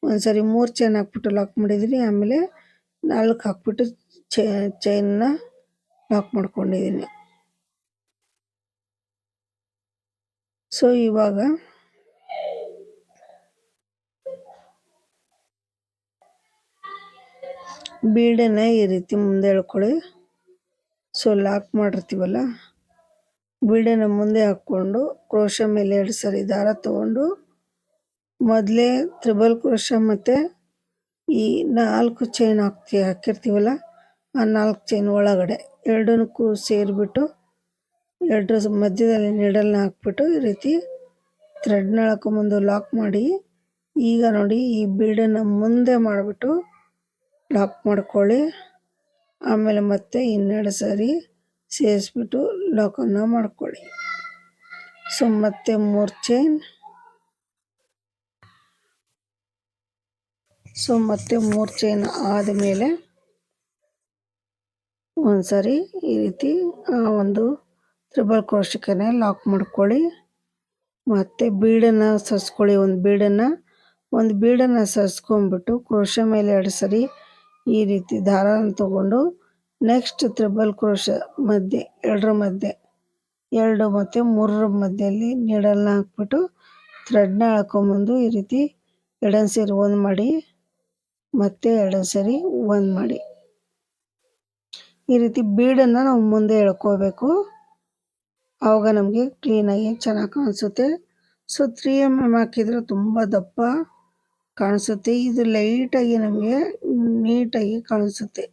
Speaker 1: ಒಂದು ಸರಿ 3 ಚೈನ್ ಹಾಕ್ಬಿಟ್ಟು ಲಾಕ್ ಮಾಡಿದ್ದೀನಿ. ಆಮೇಲೆ 4 ಹಾಕ್ಬಿಟ್ಟು ಚೈನ್ನ ಲಾಕ್ ಮಾಡ್ಕೊಂಡಿದ್ದೀನಿ. ಸೊ ಇವಾಗ ಬೀಡನ್ನು ಈ ರೀತಿ ಮುಂದೆ ಎಳ್ಕೊಳ್ಳಿ. ಸೊ ಲಾಕ್ ಮಾಡಿರ್ತೀವಲ್ಲ, ಬೀಡನ್ನು ಮುಂದೆ ಹಾಕ್ಕೊಂಡು ಕ್ರೋಶ ಮೇಲೆ 2 ಸರಿ ದಾರ ತಗೊಂಡು ಮೊದಲೇ ತ್ರಿಬಲ್ ಕ್ರೋಶ ಮತ್ತು ಈ 4 ಚೈನ್ ಹಾಕಿರ್ತೀವಲ್ಲ ಆ 4 ಚೈನ್ ಒಳಗಡೆ ಎರಡನ್ನೂ ಸೇರಿಬಿಟ್ಟು ಎರಡರ ಮಧ್ಯದಲ್ಲಿ ನೀಡಲ್ನ ಹಾಕ್ಬಿಟ್ಟು ಈ ರೀತಿ ಥ್ರೆಡ್ನ ಎಳ್ಕೊಂಬಂದು ಲಾಕ್ ಮಾಡಿ. ಈಗ ನೋಡಿ ಈ ಬೀಡನ್ನು ಮುಂದೆ ಮಾಡಿಬಿಟ್ಟು ಲಾಕ್ ಮಾಡ್ಕೊಳ್ಳಿ. ಆಮೇಲೆ ಮತ್ತೆ ಇನ್ನೆರಡು ಸಾರಿ ಸೇರಿಸ್ಬಿಟ್ಟು ಲಾಕನ್ನು ಮಾಡ್ಕೊಳ್ಳಿ. ಸೊ ಮತ್ತೆ 3 ಚೈನ್. ಸೊ ಮತ್ತೆ 3 ಚೈನ್ ಆದಮೇಲೆ ಒಂದು ಸಾರಿ ಈ ರೀತಿ ಒಂದು ತ್ರಿಬಲ್ ಕ್ರೋಶಕ್ಕೇ ಲಾಕ್ ಮಾಡ್ಕೊಳ್ಳಿ. ಮತ್ತು ಬೀಡನ್ನು ಸರಿಸ್ಕೊಳ್ಳಿ. ಒಂದು ಬೀಡನ್ನು ಸರಿಸ್ಕೊಂಡ್ಬಿಟ್ಟು ಕ್ರೋಶ ಮೇಲೆ 2 ಸರಿ ಈ ರೀತಿ ದಾರನ ತಗೊಂಡು ನೆಕ್ಸ್ಟ್ ತ್ರಿಬಲ್ ಕ್ರೋಶ ಮಧ್ಯೆ 2 ಮಧ್ಯೆ 2 ಮತ್ತು 3 ಮಧ್ಯೆಯಲ್ಲಿ ನೀಡಲ್ನ ಹಾಕ್ಬಿಟ್ಟು ಥ್ರೆಡ್ನ ಎಳ್ಕೊಂಬಂದು ಈ ರೀತಿ 2 ಸೇರಿ 1 ಮಾಡಿ ಮತ್ತು 2 ಸರಿ 1 ಮಾಡಿ. ಈ ರೀತಿ ಬೀಡನ್ನು ನಾವು ಮುಂದೆ ಎಳ್ಕೋಬೇಕು. ಆವಾಗ ನಮಗೆ ಕ್ಲೀನಾಗಿ ಚೆನ್ನಾಗಿ ಕಾಣಿಸುತ್ತೆ. ಸೊ 3mm ಹಾಕಿದರೆ ತುಂಬ ದಪ್ಪ ಕಾಣಿಸುತ್ತೆ. ಇದು ಲೈಟಾಗಿ ನಮಗೆ ನೀಟಾಗಿ ಕಾಣಿಸುತ್ತೆ.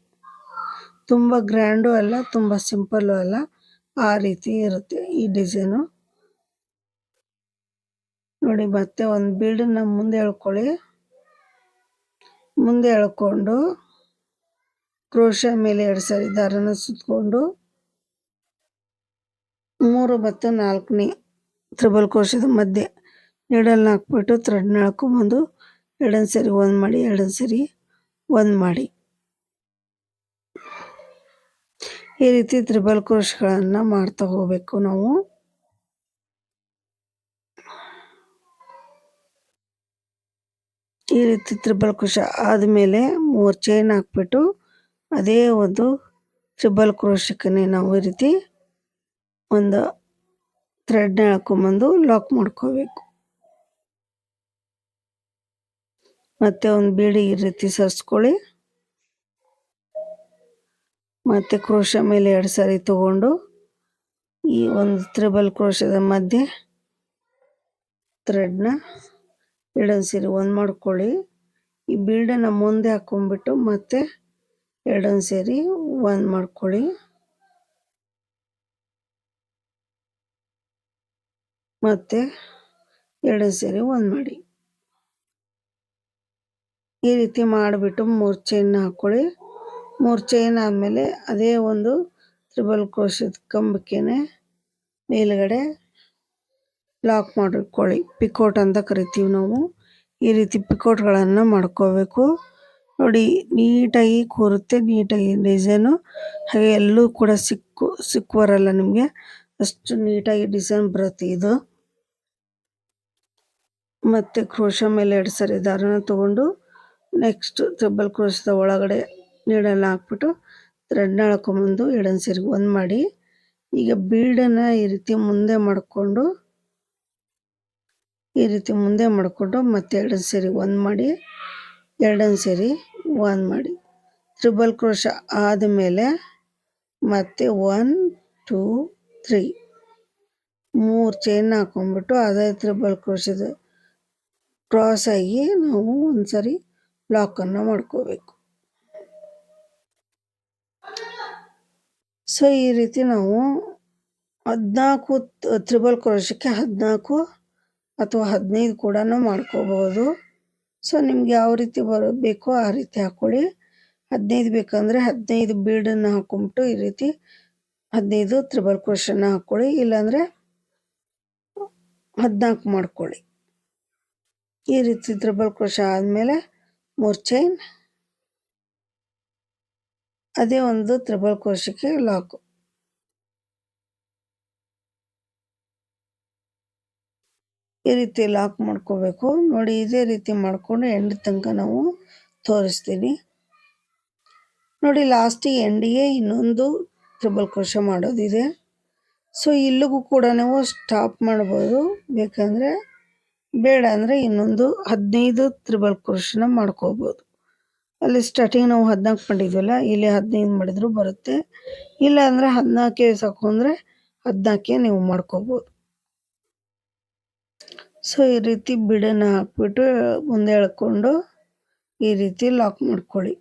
Speaker 1: ತುಂಬ ಗ್ರ್ಯಾಂಡು ಅಲ್ಲ, ತುಂಬ ಸಿಂಪಲ್ಲು ಅಲ್ಲ, ಆ ರೀತಿ ಇರುತ್ತೆ ಈ ಡಿಸೈನು. ನೋಡಿ ಮತ್ತೆ ಒಂದು ಬೀಡನ್ನು ಮುಂದೆ ಎಳ್ಕೊಳ್ಳಿ. ಮುಂದೆ ಎಳ್ಕೊಂಡು ಕ್ರೋಶ ಮೇಲೆ 2 ಸಾರಿ ದಾರನ ಸುತ್ತಕೊಂಡು 3 ಮತ್ತು 4ನೇ ತ್ರಿಬಲ್ ಕ್ರೋಶದ ಮಧ್ಯೆ ನೀಡಲ್ನ ಹಾಕ್ಬಿಟ್ಟು ಥ್ರೆಡ್ನ ಎಳ್ಕೊಂಬಂದು 2 ಸರಿ 1 ಮಾಡಿ 2 ಸರಿ 1 ಮಾಡಿ. ಈ ರೀತಿ ತ್ರಿಬಲ್ ಕ್ರೋಶಗಳನ್ನು ಮಾಡ್ತಾ ಹೋಗಬೇಕು ನಾವು. ಈ ರೀತಿ ತ್ರಿಬಲ್ ಕ್ರೋಶ ಆದಮೇಲೆ 3 ಚೈನ್ ಹಾಕ್ಬಿಟ್ಟು ಅದೇ ಒಂದು ತ್ರಿಬಲ್ ಕ್ರೋಶಕ್ಕೇ ನಾವು ಈ ರೀತಿ ಒಂದು ಥ್ರೆಡ್ನ ಎಳ್ಕೊಂಬಂದು ಲಾಕ್ ಮಾಡ್ಕೋಬೇಕು. ಮತ್ತೆ ಒಂದು ಬೀಡಿ ಈ ರೀತಿ ಸರಿಸ್ಕೊಳ್ಳಿ. ಮತ್ತು ಕ್ರೋಶ ಮೇಲೆ 2 ಸಾರಿ ತಗೊಂಡು ಈ ಒಂದು ತ್ರಿಬಲ್ ಕ್ರೋಶದ ಮಧ್ಯೆ ಥ್ರೆಡ್ನ 2 ಸೇರಿ 1 ಮಾಡ್ಕೊಳ್ಳಿ. ಈ ಬೀಡನ್ನು ಮುಂದೆ ಹಾಕ್ಕೊಂಬಿಟ್ಟು ಮತ್ತೆ ಎರಡನ್ನು ಸೇರಿ ಒಂದು ಮಾಡ್ಕೊಳ್ಳಿ. ಮತ್ತು ಎರಡನ್ನು ಸೇರಿ ಒಂದು ಮಾಡಿ. ಈ ರೀತಿ ಮಾಡಿಬಿಟ್ಟು 3 ಚೈನ್ ಹಾಕ್ಕೊಳ್ಳಿ. 3 ಚೈನ್ ಆದಮೇಲೆ ಅದೇ ಒಂದು ತ್ರಿಬಲ್ ಕ್ರೋಶದ ಕಂಬಕ್ಕೇನೆ ಮೇಲ್ಗಡೆ ಲಾಕ್ ಮಾಡಿಕೊಳ್ಳಿ. ಪಿಕೋಟ್ ಅಂತ ಕರಿತೀವಿ ನಾವು. ಈ ರೀತಿ ಪಿಕೋಟ್ಗಳನ್ನು ಮಾಡ್ಕೋಬೇಕು. ನೋಡಿ, ನೀಟಾಗಿ ಕೂರುತ್ತೆ, ನೀಟಾಗಿ ಡಿಸೈನು. ಹಾಗೆ ಎಲ್ಲೂ ಕೂಡ ಸಿಕ್ಕುವರಲ್ಲ ನಿಮಗೆ, ಅಷ್ಟು ನೀಟಾಗಿ ಡಿಸೈನ್ ಬರುತ್ತೆ ಇದು. ಮತ್ತು ಕ್ರೋಶ ಮೇಲೆ 2 ಸರಿ ದಾರನ ತೊಗೊಂಡು ನೆಕ್ಸ್ಟ್ ತ್ರಿಬಲ್ ಕ್ರೋಶದ ಒಳಗಡೆ ನೀಡನ್ನು ಹಾಕ್ಬಿಟ್ಟು ಥ್ರೆಡ್ನ ಎಳ್ಕೊಂಬಂದು 2 ಸೇರಿ ಒಂದು ಮಾಡಿ. ಈಗ ಬೀಡನ್ನು ಈ ರೀತಿ ಮುಂದೆ ಮಾಡಿಕೊಂಡು ಮತ್ತೆ 2 ಸೇರಿ ಒಂದು ಮಾಡಿ, 2 ಸೇರಿ ಒಂದು ಮಾಡಿ. ತ್ರಿಬಲ್ ಕ್ರೋಶ ಆದಮೇಲೆ ಮತ್ತೆ 1 2 3 3 ಚೈನ್ ಹಾಕೊಂಡ್ಬಿಟ್ಟು ಅದೇ ತ್ರಿಬಲ್ ಕ್ರೋಶದ ಕ್ರಾಸ್ ಆಗಿ ನಾವು ಒಂದು ಸರಿ ಲಾಕನ್ನು ಮಾಡ್ಕೋಬೇಕು. ಸೊ ಈ ರೀತಿ ನಾವು 14 ತ್ರಿಬಲ್ ಕ್ರೋಶಕ್ಕೆ 14 ಅಥವಾ 15 ಕೂಡ ಮಾಡ್ಕೋಬೋದು. ಸೊ ನಿಮ್ಗೆ ಯಾವ ರೀತಿ ಬೇಕೋ ಆ ರೀತಿ ಹಾಕ್ಕೊಳ್ಳಿ. 15 ಬೇಕಂದರೆ 15 ಬೀಡನ್ನು ಹಾಕೊಂಬಿಟ್ಟು ಈ ರೀತಿ 15 ತ್ರಿಬಲ್ ಕ್ರೋಶನ ಹಾಕ್ಕೊಳ್ಳಿ, ಇಲ್ಲಾಂದರೆ 14 ಮಾಡ್ಕೊಳ್ಳಿ. ಈ ರೀತಿ ತ್ರಿಬಲ್ ಕ್ರೋಶ ಆದಮೇಲೆ 3 ಚೈನ್, ಅದೇ ಒಂದು ತ್ರಿಬಲ್ ಕ್ರೋಶಕ್ಕೆ ಲಾಕು. ಈ ರೀತಿ ಲಾಕ್ ಮಾಡ್ಕೋಬೇಕು. ನೋಡಿ, ಇದೇ ರೀತಿ ಮಾಡಿಕೊಂಡು ಎಂಡ್ ತನಕ ನಾವು ತೋರಿಸ್ತೀನಿ. ನೋಡಿ, ಲಾಸ್ಟಿಗೆ ಎಂಡಿಗೆ ಇನ್ನೊಂದು ತ್ರಿಬಲ್ ಕ್ರೋಶ ಮಾಡೋದಿದೆ. ಸೊ ಇಲ್ಲಿಗೂ ಕೂಡ ನಾವು ಸ್ಟಾಪ್ ಮಾಡ್ಬೋದು, ಬೇಕಂದರೆ. ಬೇಡ ಅಂದರೆ ಇನ್ನೊಂದು 15 ತ್ರಿಬಲ್ ಕ್ರೋಶನ ಮಾಡ್ಕೋಬೋದು. ಅಲ್ಲಿ ಸ್ಟಾರ್ಟಿಂಗ್ ನಾವು 14 ಮಾಡಿದ್ವಲ್ಲ, ಇಲ್ಲಿ 15 ಮಾಡಿದ್ರು ಬರುತ್ತೆ. ಇಲ್ಲ ಅಂದರೆ 14 ಸಾಕು ಅಂದರೆ 14 ನೀವು ಮಾಡ್ಕೋಬೋದು. ಸೊ ಈ ರೀತಿ ಬಿಡನ್ನು ಹಾಕ್ಬಿಟ್ಟು ಮುಂದೆ ಎಳ್ಕೊಂಡು ಈ ರೀತಿ ಲಾಕ್ ಮಾಡ್ಕೊಳ್ಳಿ.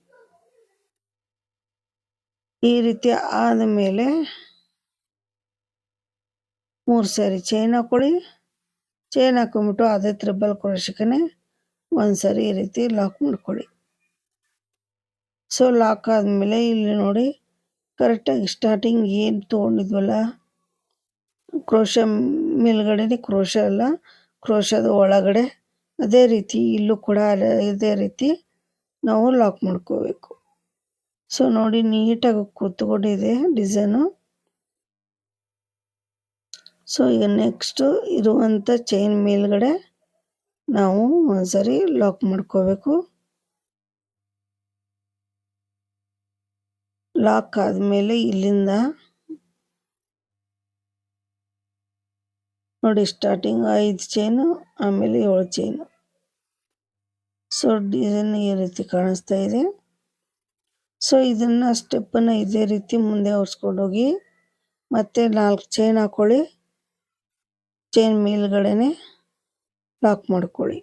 Speaker 1: ಈ ರೀತಿ ಆದಮೇಲೆ 3 ಸಾರಿ ಚೈನ್ ಹಾಕ್ಕೊಳ್ಳಿ. ಚೈನ್ ಹಾಕೊಂಡ್ಬಿಟ್ಟು ಅದೇ ತ್ರಿಬಲ್ ಕ್ರೋಶಕ್ಕೆ ಒಂದು ಸಾರಿ ಈ ರೀತಿ ಲಾಕ್ ಮಾಡ್ಕೊಳ್ಳಿ. ಸೊ ಲಾಕ್ ಆದಮೇಲೆ ಇಲ್ಲಿ ನೋಡಿ, ಕರೆಕ್ಟಾಗಿ ಸ್ಟಾರ್ಟಿಂಗ್ ಏನು ತೊಗೊಂಡಿದ್ವಲ್ಲ ಕ್ರೋಶ ಮೇಲ್ಗಡೆ, ಕ್ರೋಶ ಅಲ್ಲ, ಕ್ರೋಶದ ಒಳಗಡೆ, ಅದೇ ರೀತಿ ಇಲ್ಲೂ ಕೂಡ ಇದೇ ರೀತಿ ನಾವು ಲಾಕ್ ಮಾಡ್ಕೋಬೇಕು. ಸೊ ನೋಡಿ, ನೀಟಾಗಿ ಕೂತ್ಕೊಂಡಿದೆ ಡಿಸೈನು. ಸೊ ಈಗ ನೆಕ್ಸ್ಟು ಇರುವಂಥ ಚೈನ್ ಮೇಲ್ಗಡೆ ನಾವು ಒಂದ್ಸರಿ ಲಾಕ್ ಮಾಡ್ಕೋಬೇಕು. ಲಾಕ್ ಆದಮೇಲೆ ಇಲ್ಲಿಂದ ನೋಡಿ, ಸ್ಟಾರ್ಟಿಂಗ್ 5 ಚೈನು, ಆಮೇಲೆ 7 ಚೈನು. ಸೊ ಡಿಸೈನ್ ಈ ರೀತಿ ಕಾಣಿಸ್ತಾ ಇದೆ. ಸೊ ಇದನ್ನು ಸ್ಟೆಪ್ಪನ್ನು ಇದೇ ರೀತಿ ಮುಂದೆ ಹೊರ್ಸ್ಕೊಂಡೋಗಿ ಮತ್ತೆ 4 ಚೈನ್ ಹಾಕ್ಕೊಳ್ಳಿ. ಚೈನ್ ಮೇಲ್ಗಡೆನೆ ಲಾಕ್ ಮಾಡ್ಕೊಳ್ಳಿ.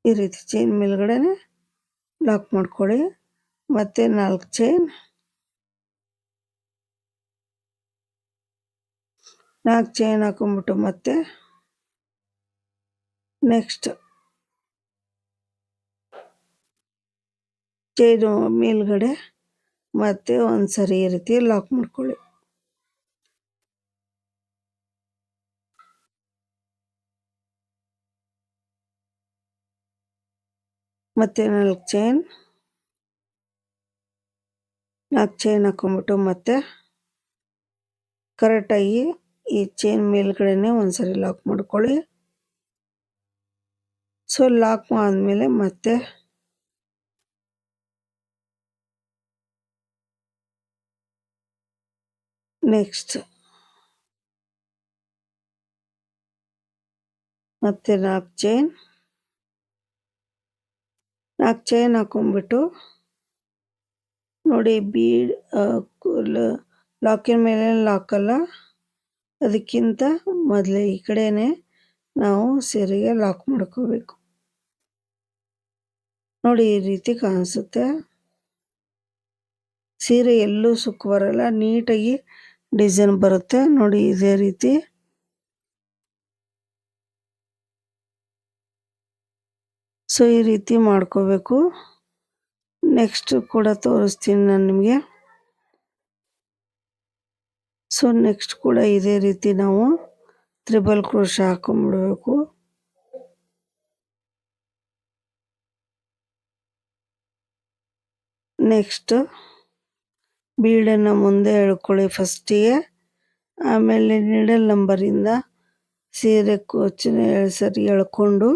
Speaker 1: ಈ ರೀತಿ ಚೈನ್ ಮೇಲ್ಗಡೆನೆ ಲಾಕ್ ಮಾಡ್ಕೊಳ್ಳಿ. ಮತ್ತೆ 4 ಚೈನ್, 4 ಚೈನ್ ಹಾಕೊಂಡ್ಬಿಟ್ಟು ಮತ್ತೆ ನೆಕ್ಸ್ಟ್ ಚೈನು ಮೇಲ್ಗಡೆ ಮತ್ತೆ ಒಂದು ಸರಿ ಈ ರೀತಿ ಲಾಕ್ ಮಾಡ್ಕೊಳ್ಳಿ. ಮತ್ತೆ 4 ಚೈನ್, 4 ಚೈನ್ ಹಾಕೊಂಡ್ಬಿಟ್ಟು ಮತ್ತೆ ಕರೆಕ್ಟಾಗಿ ಈ ಚೈನ್ ಮೇಲ್ಗಡೆನೆ ಒಂದು ಸರಿ ಲಾಕ್ ಮಾಡ್ಕೊಳ್ಳಿ. ಸೊ ಲಾಕ್ ಆದಮೇಲೆ ಮತ್ತೆ ನೆಕ್ಸ್ಟ್ ಮತ್ತೆ 4 ಚೈನ್, 4 ಚೈನ್ ಹಾಕೊಂಡ್ಬಿಟ್ಟು ನೋಡಿ, ಲಾಕಿನ ಮೇಲೆ ಲಾಕಲ್ಲ, ಅದಕ್ಕಿಂತ ಮೊದಲೇ ಈ ಕಡೆನೇ ನಾವು ಸೀರೆಗೆ ಲಾಕ್ ಮಾಡ್ಕೋಬೇಕು. ನೋಡಿ, ಈ ರೀತಿ ಕಾಣಿಸುತ್ತೆ. ಸೀರೆ ಎಲ್ಲೂ ಸುಕ್ಕು ಬರಲ್ಲ, ನೀಟಾಗಿ ಡಿಸೈನ್ ಬರುತ್ತೆ ನೋಡಿ. ಇದೇ ರೀತಿ ಸೊ ಈ ರೀತಿ ಮಾಡ್ಕೋಬೇಕು. ನೆಕ್ಸ್ಟ್ ಕೂಡ ತೋರಿಸ್ತೀನಿ ನಾನು ನಿಮಗೆ. ಸೊ ನೆಕ್ಸ್ಟ್ ಕೂಡ ಇದೇ ರೀತಿ ನಾವು ತ್ರಿಬಲ್ ಕ್ರೋಶೆ ಹಾಕೊಂಡ್ಬಿಡ್ಬೇಕು. ನೆಕ್ಸ್ಟ್ ಬೀಡನ್ನು ಮುಂದೆ ಎಳ್ಕೊಳ್ಳಿ ಫಸ್ಟಿಗೆ, ಆಮೇಲೆ ನೀಡಲ್ ನಂಬರಿಂದ ಸೀರೆ ಕುಚ್ಚಿನ ಸರಿ ಎಳ್ಕೊಂಡು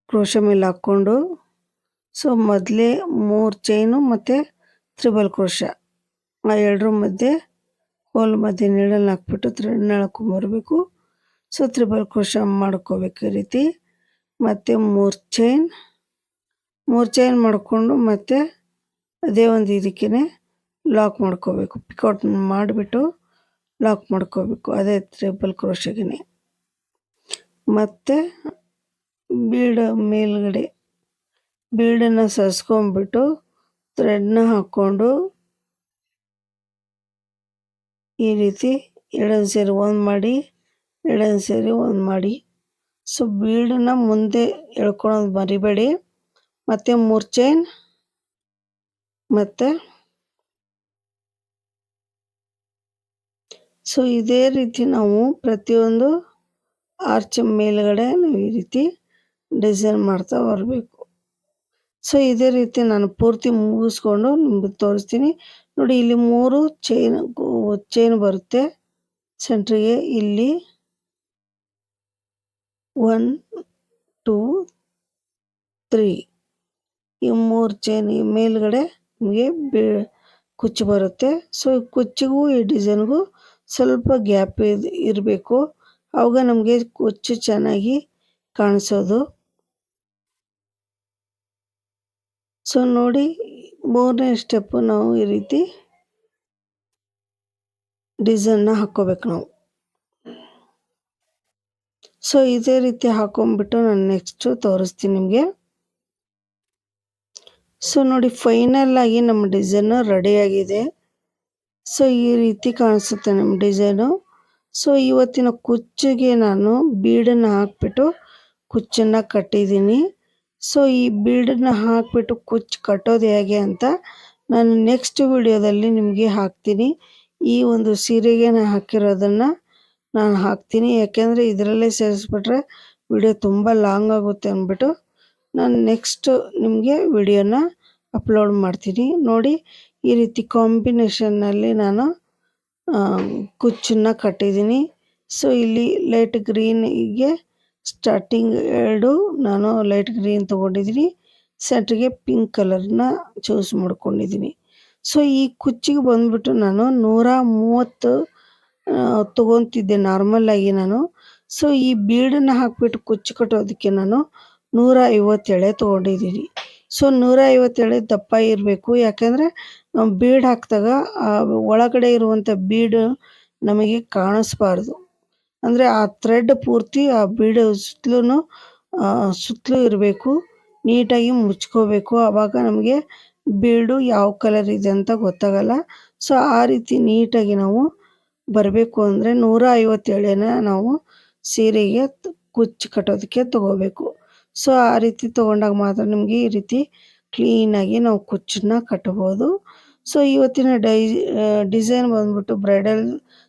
Speaker 1: ಕ್ರೋಶೆ ಮೇಲೆ ಹಾಕ್ಕೊಂಡು, ಸೊ ಮೊದಲೇ 3 ಚೈನು ಮತ್ತು ತ್ರಿಬಲ್ ಕ್ರೋಶೆ ಆ ಎರಡರ ಮಧ್ಯೆ ಹೋಲ್ ಮಧ್ಯೆ ನೀಡಲ್ನ ಹಾಕ್ಬಿಟ್ಟು ಥ್ರೆಡ್ನ ಎಳ್ಕೊಂಬರ್ಬೇಕು. ಸೊ ತ್ರಿಬಲ್ ಕ್ರೋಶೆ ಮಾಡ್ಕೋಬೇಕು ಈ ರೀತಿ. ಮತ್ತು 3 ಚೈನ್ ಮಾಡಿಕೊಂಡು ಮತ್ತೆ ಅದೇ ಒಂದು ಇದಕ್ಕೆ ಲಾಕ್ ಮಾಡ್ಕೋಬೇಕು. ಪಿಕೌಟ್ ಮಾಡಿಬಿಟ್ಟು ಲಾಕ್ ಮಾಡ್ಕೋಬೇಕು ಅದೇ ತ್ರಿಬಲ್ ಕ್ರೋಶೆಗೆ. ಮತ್ತು ಬೀಡ್ ಮೇಲ್ಗಡೆ ಬೀಡನ್ನು ಸರಿಸ್ಕೊಂಡ್ಬಿಟ್ಟು ಥ್ರೆಡ್ನ ಹಾಕ್ಕೊಂಡು ಈ ರೀತಿ ಎರಡನ್ನು ಸೇರಿ ಒಂದು ಮಾಡಿ, ಎರಡನ್ನು ಸೇರಿ ಒಂದು ಮಾಡಿ. ಸೊ ಬೀಡನ್ನ ಮುಂದೆ ಎಳ್ಕೊಳ್ಳೋದು ಮರಿಬೇಡಿ. ಮತ್ತು 3 ಚೈನ್ ಮತ್ತು ಸೊ ಇದೇ ರೀತಿ ನಾವು ಪ್ರತಿಯೊಂದು ಆರ್ಚ್ ಮೇಲ್ಗಡೆ ನಾವು ಈ ರೀತಿ ಡಿಸೈನ್ ಮಾಡ್ತಾ ಬರಬೇಕು. ಸೊ ಇದೇ ರೀತಿ ನಾನು ಪೂರ್ತಿ ಮುಗಿಸ್ಕೊಂಡು ನಿಮ್ಗೆ ತೋರಿಸ್ತೀನಿ ನೋಡಿ. ಇಲ್ಲಿ 3 ಚೈನ್ ಬರುತ್ತೆ ಸೆಂಟ್ರಿಗೆ. ಇಲ್ಲಿ 1 2 3 ಈ 3 ಚೈನ್ ಮೇಲ್ಗಡೆ ನಿಮಗೆ ಕುಚ್ಚು ಬರುತ್ತೆ. ಸೊ ಕುಚ್ಚಿಗೂ ಈ ಡಿಸೈನ್ಗೂ ಸ್ವಲ್ಪ ಗ್ಯಾಪ್ ಇರಬೇಕು, ಆವಾಗ ನಮಗೆ ಕುಚ್ಚು ಚೆನ್ನಾಗಿ ಕಾಣಿಸೋದು. ಸೊ ನೋಡಿ 3ನೇ ಸ್ಟೆಪ್ಪು ನಾವು ಈ ರೀತಿ ಡಿಸೈನ್ನ ಹಾಕ್ಕೋಬೇಕು ನಾವು. ಸೊ ಇದೇ ರೀತಿ ಹಾಕೊಂಡ್ಬಿಟ್ಟು ನಾನು ನೆಕ್ಸ್ಟು ತೋರಿಸ್ತೀನಿ ನಿಮಗೆ. ಸೊ ನೋಡಿ ಫೈನಲ್ ಆಗಿ ನಮ್ಮ ಡಿಸೈನು ರೆಡಿಯಾಗಿದೆ. ಸೊ ಈ ರೀತಿ ಕಾಣಿಸುತ್ತೆ ನಮ್ಮ ಡಿಸೈನು. ಸೊ ಇವತ್ತಿನ ಕುಚ್ಚಿಗೆ ನಾನು ಬೀಡನ್ನು ಹಾಕ್ಬಿಟ್ಟು ಕುಚ್ಚನ್ನು ಕಟ್ಟಿದ್ದೀನಿ. ಸೊ ಈ ಬೀಡನ್ನು ಹಾಕ್ಬಿಟ್ಟು ಕುಚ್ಚು ಕಟ್ಟೋದು ಹೇಗೆ ಅಂತ ನಾನು ನೆಕ್ಸ್ಟ್ ವಿಡಿಯೋದಲ್ಲಿ ನಿಮಗೆ ಹಾಕ್ತೀನಿ. ಈ ಒಂದು ಸೀರೆಗೆ ನಾನು ಹಾಕಿರೋದನ್ನು ನಾನು ಹಾಕ್ತೀನಿ, ಯಾಕೆಂದರೆ ಇದರಲ್ಲೇ ಸೇರಿಸ್ಬಿಟ್ರೆ ವಿಡಿಯೋ ತುಂಬ ಲಾಂಗ್ ಆಗುತ್ತೆ ಅಂದ್ಬಿಟ್ಟು ನಾನು ನೆಕ್ಸ್ಟ್ ನಿಮಗೆ ವಿಡಿಯೋನ ಅಪ್ಲೋಡ್ ಮಾಡ್ತೀನಿ. ನೋಡಿ ಈ ರೀತಿ ಕಾಂಬಿನೇಷನ್ನಲ್ಲಿ ನಾನು ಕುಚ್ಚನ್ನು ಕಟ್ಟಿದ್ದೀನಿ. ಸೊ ಇಲ್ಲಿ ಲೈಟ್ ಗ್ರೀನಿಗೆ ಸ್ಟಾರ್ಟಿಂಗ್ 2 ನಾನು ಲೈಟ್ ಗ್ರೀನ್ ತೊಗೊಂಡಿದ್ದೀನಿ, ಸೆಂಟ್ರಿಗೆ ಪಿಂಕ್ ಕಲರ್ನ ಚೂಸ್ ಮಾಡ್ಕೊಂಡಿದ್ದೀನಿ. ಸೊ ಈ ಕುಚ್ಚಿಗೆ ಬಂದ್ಬಿಟ್ಟು ನಾನು 130 ತೊಗೊತಿದ್ದೆ ನಾರ್ಮಲಾಗಿ ನಾನು. ಸೊ ಈ ಬೀಡನ್ನು ಹಾಕ್ಬಿಟ್ಟು ಕುಚ್ಚು ಕಟ್ಟೋದಕ್ಕೆ ನಾನು 150 ಎಳೆ ತೊಗೊಂಡಿದ್ದೀನಿ. ಸೊ 150 ಎಳೆ ದಪ್ಪ ಇರಬೇಕು, ಯಾಕೆಂದರೆ ನಾವು ಬೀಡ್ ಹಾಕಿದಾಗ ಆ ಒಳಗಡೆ ಇರುವಂಥ ಬೀಡು ನಮಗೆ ಕಾಣಿಸ್ಬಾರ್ದು. ಅಂದರೆ ಆ ಥ್ರೆಡ್ ಪೂರ್ತಿ ಆ ಬೀಡು ಸುತ್ತಲೂ ಇರಬೇಕು, ನೀಟಾಗಿ ಮುಚ್ಕೋಬೇಕು. ಆವಾಗ ನಮಗೆ ಬೀಡು ಯಾವ ಕಲರ್ ಇದೆ ಅಂತ ಗೊತ್ತಾಗಲ್ಲ. ಸೊ ಆ ರೀತಿ ನೀಟಾಗಿ ನಾವು ಬರಬೇಕು ಅಂದರೆ 150 ಎಳೆನ ನಾವು ಸೀರೆಗೆ ಕುಚ್ಚು ಕಟ್ಟೋದಕ್ಕೆ ತಗೋಬೇಕು. ಸೊ ಆ ರೀತಿ ತೊಗೊಂಡಾಗ ಮಾತ್ರ ನಿಮಗೆ ಈ ರೀತಿ ಕ್ಲೀನಾಗಿ ನಾವು ಕುಚ್ಚನ್ನ ಕಟ್ಬೋದು. ಸೊ ಇವತ್ತಿನ ಡಿಸೈನ್ ಬಂದ್ಬಿಟ್ಟು ಬ್ರೈಡಲ್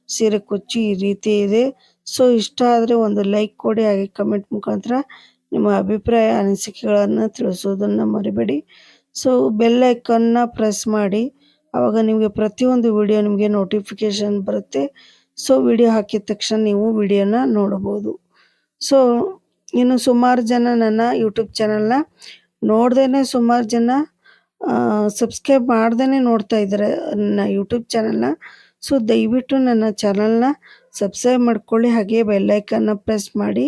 Speaker 1: ಸೀರೆ ಕುಚ್ಚು ಈ ರೀತಿ ಇದೆ. ಸೊ ಇಷ್ಟ ಆದರೆ ಒಂದು ಲೈಕ್ ಕೊಡಿ, ಹಾಗೆ ಕಮೆಂಟ್ ಮುಖಾಂತರ ನಿಮ್ಮ ಅಭಿಪ್ರಾಯ ಅನಿಸಿಕೆಗಳನ್ನು ತಿಳಿಸೋದನ್ನು ಮರಿಬೇಡಿ. ಸೊ ಬೆಲ್ ಐಕನ್ನ ಪ್ರೆಸ್ ಮಾಡಿ, ಆವಾಗ ನಿಮಗೆ ಪ್ರತಿಯೊಂದು ವಿಡಿಯೋ ನಿಮಗೆ ನೋಟಿಫಿಕೇಷನ್ ಬರುತ್ತೆ. ಸೊ ವಿಡಿಯೋ ಹಾಕಿದ ತಕ್ಷಣ ನೀವು ವಿಡಿಯೋನ ನೋಡ್ಬೋದು. ಸೊ ಇನ್ನು ಸುಮಾರು ಜನ ನನ್ನ ಯೂಟ್ಯೂಬ್ ಚಾನಲ್ನ ನೋಡ್ದೇ ಸುಮಾರು ಜನ ಸಬ್ಸ್ಕ್ರೈಬ್ ಮಾಡ್ದೇ ನೋಡ್ತಾ ಇದ್ದಾರೆ ನನ್ನ ಯೂಟ್ಯೂಬ್ ಚಾನಲ್ನ. ಸೊ ದಯವಿಟ್ಟು ನನ್ನ ಚಾನಲ್ನ ಸಬ್ಸ್ಕ್ರೈಬ್ ಮಾಡ್ಕೊಳ್ಳಿ, ಹಾಗೆ ಬೆಲ್ಲೈಕನ್ನ ಪ್ರೆಸ್ ಮಾಡಿ.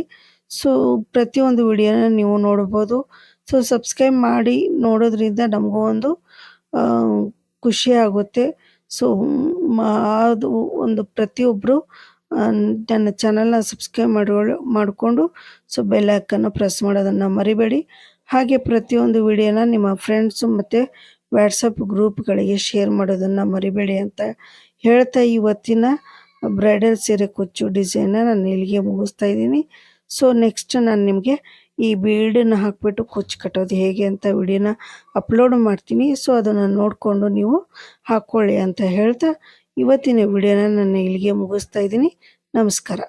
Speaker 1: ಸೊ ಪ್ರತಿಯೊಂದು ವಿಡಿಯೋನ ನೀವು ನೋಡ್ಬೋದು. ಸೊ ಸಬ್ಸ್ಕ್ರೈಬ್ ಮಾಡಿ ನೋಡೋದ್ರಿಂದ ನಮಗೂ ಒಂದು ಖುಷಿ ಆಗುತ್ತೆ. ಸೊ ಅದು ಒಂದು ಪ್ರತಿಯೊಬ್ಬರು ನನ್ನ ಚಾನಲ್ನ ಸಬ್ಸ್ಕ್ರೈಬ್ ಮಾಡಿಕೊಂಡು ಸೊ ಬೆಲ್ಲೈಕನ್ನು ಪ್ರೆಸ್ ಮಾಡೋದನ್ನು ಮರಿಬೇಡಿ. ಹಾಗೆ ಪ್ರತಿಯೊಂದು ವಿಡಿಯೋನ ನಿಮ್ಮ ಫ್ರೆಂಡ್ಸು ಮತ್ತು ವಾಟ್ಸಪ್ ಗ್ರೂಪ್ಗಳಿಗೆ ಶೇರ್ ಮಾಡೋದನ್ನು ಮರಿಬೇಡಿ ಅಂತ ಹೇಳ್ತಾ ಇವತ್ತಿನ ಬ್ರೈಡಲ್ ಸೀರೆ ಕುಚ್ಚು ಡಿಸೈನ್ನ ನಾನು ಇಲ್ಲಿಗೆ ಮುಗಿಸ್ತಾ ಇದ್ದೀನಿ. ಸೊ ನೆಕ್ಸ್ಟ್ ನಾನು ನಿಮಗೆ ಈ ಬೀಡನ್ನ ಹಾಕಿಬಿಟ್ಟು ಕುಚ್ಚು ಕಟ್ಟೋದು ಹೇಗೆ ಅಂತ ವಿಡಿಯೋನ ಅಪ್ಲೋಡ್ ಮಾಡ್ತೀನಿ. ಸೊ ಅದನ್ನು ನೋಡಿಕೊಂಡು ನೀವು ಹಾಕ್ಕೊಳ್ಳಿ ಅಂತ ಹೇಳ್ತಾ ಇವತ್ತಿನ ವಿಡಿಯೋನ ನಾನು ಇಲ್ಲಿಗೆ ಮುಗಿಸ್ತಾ ಇದ್ದೀನಿ. ನಮಸ್ಕಾರ.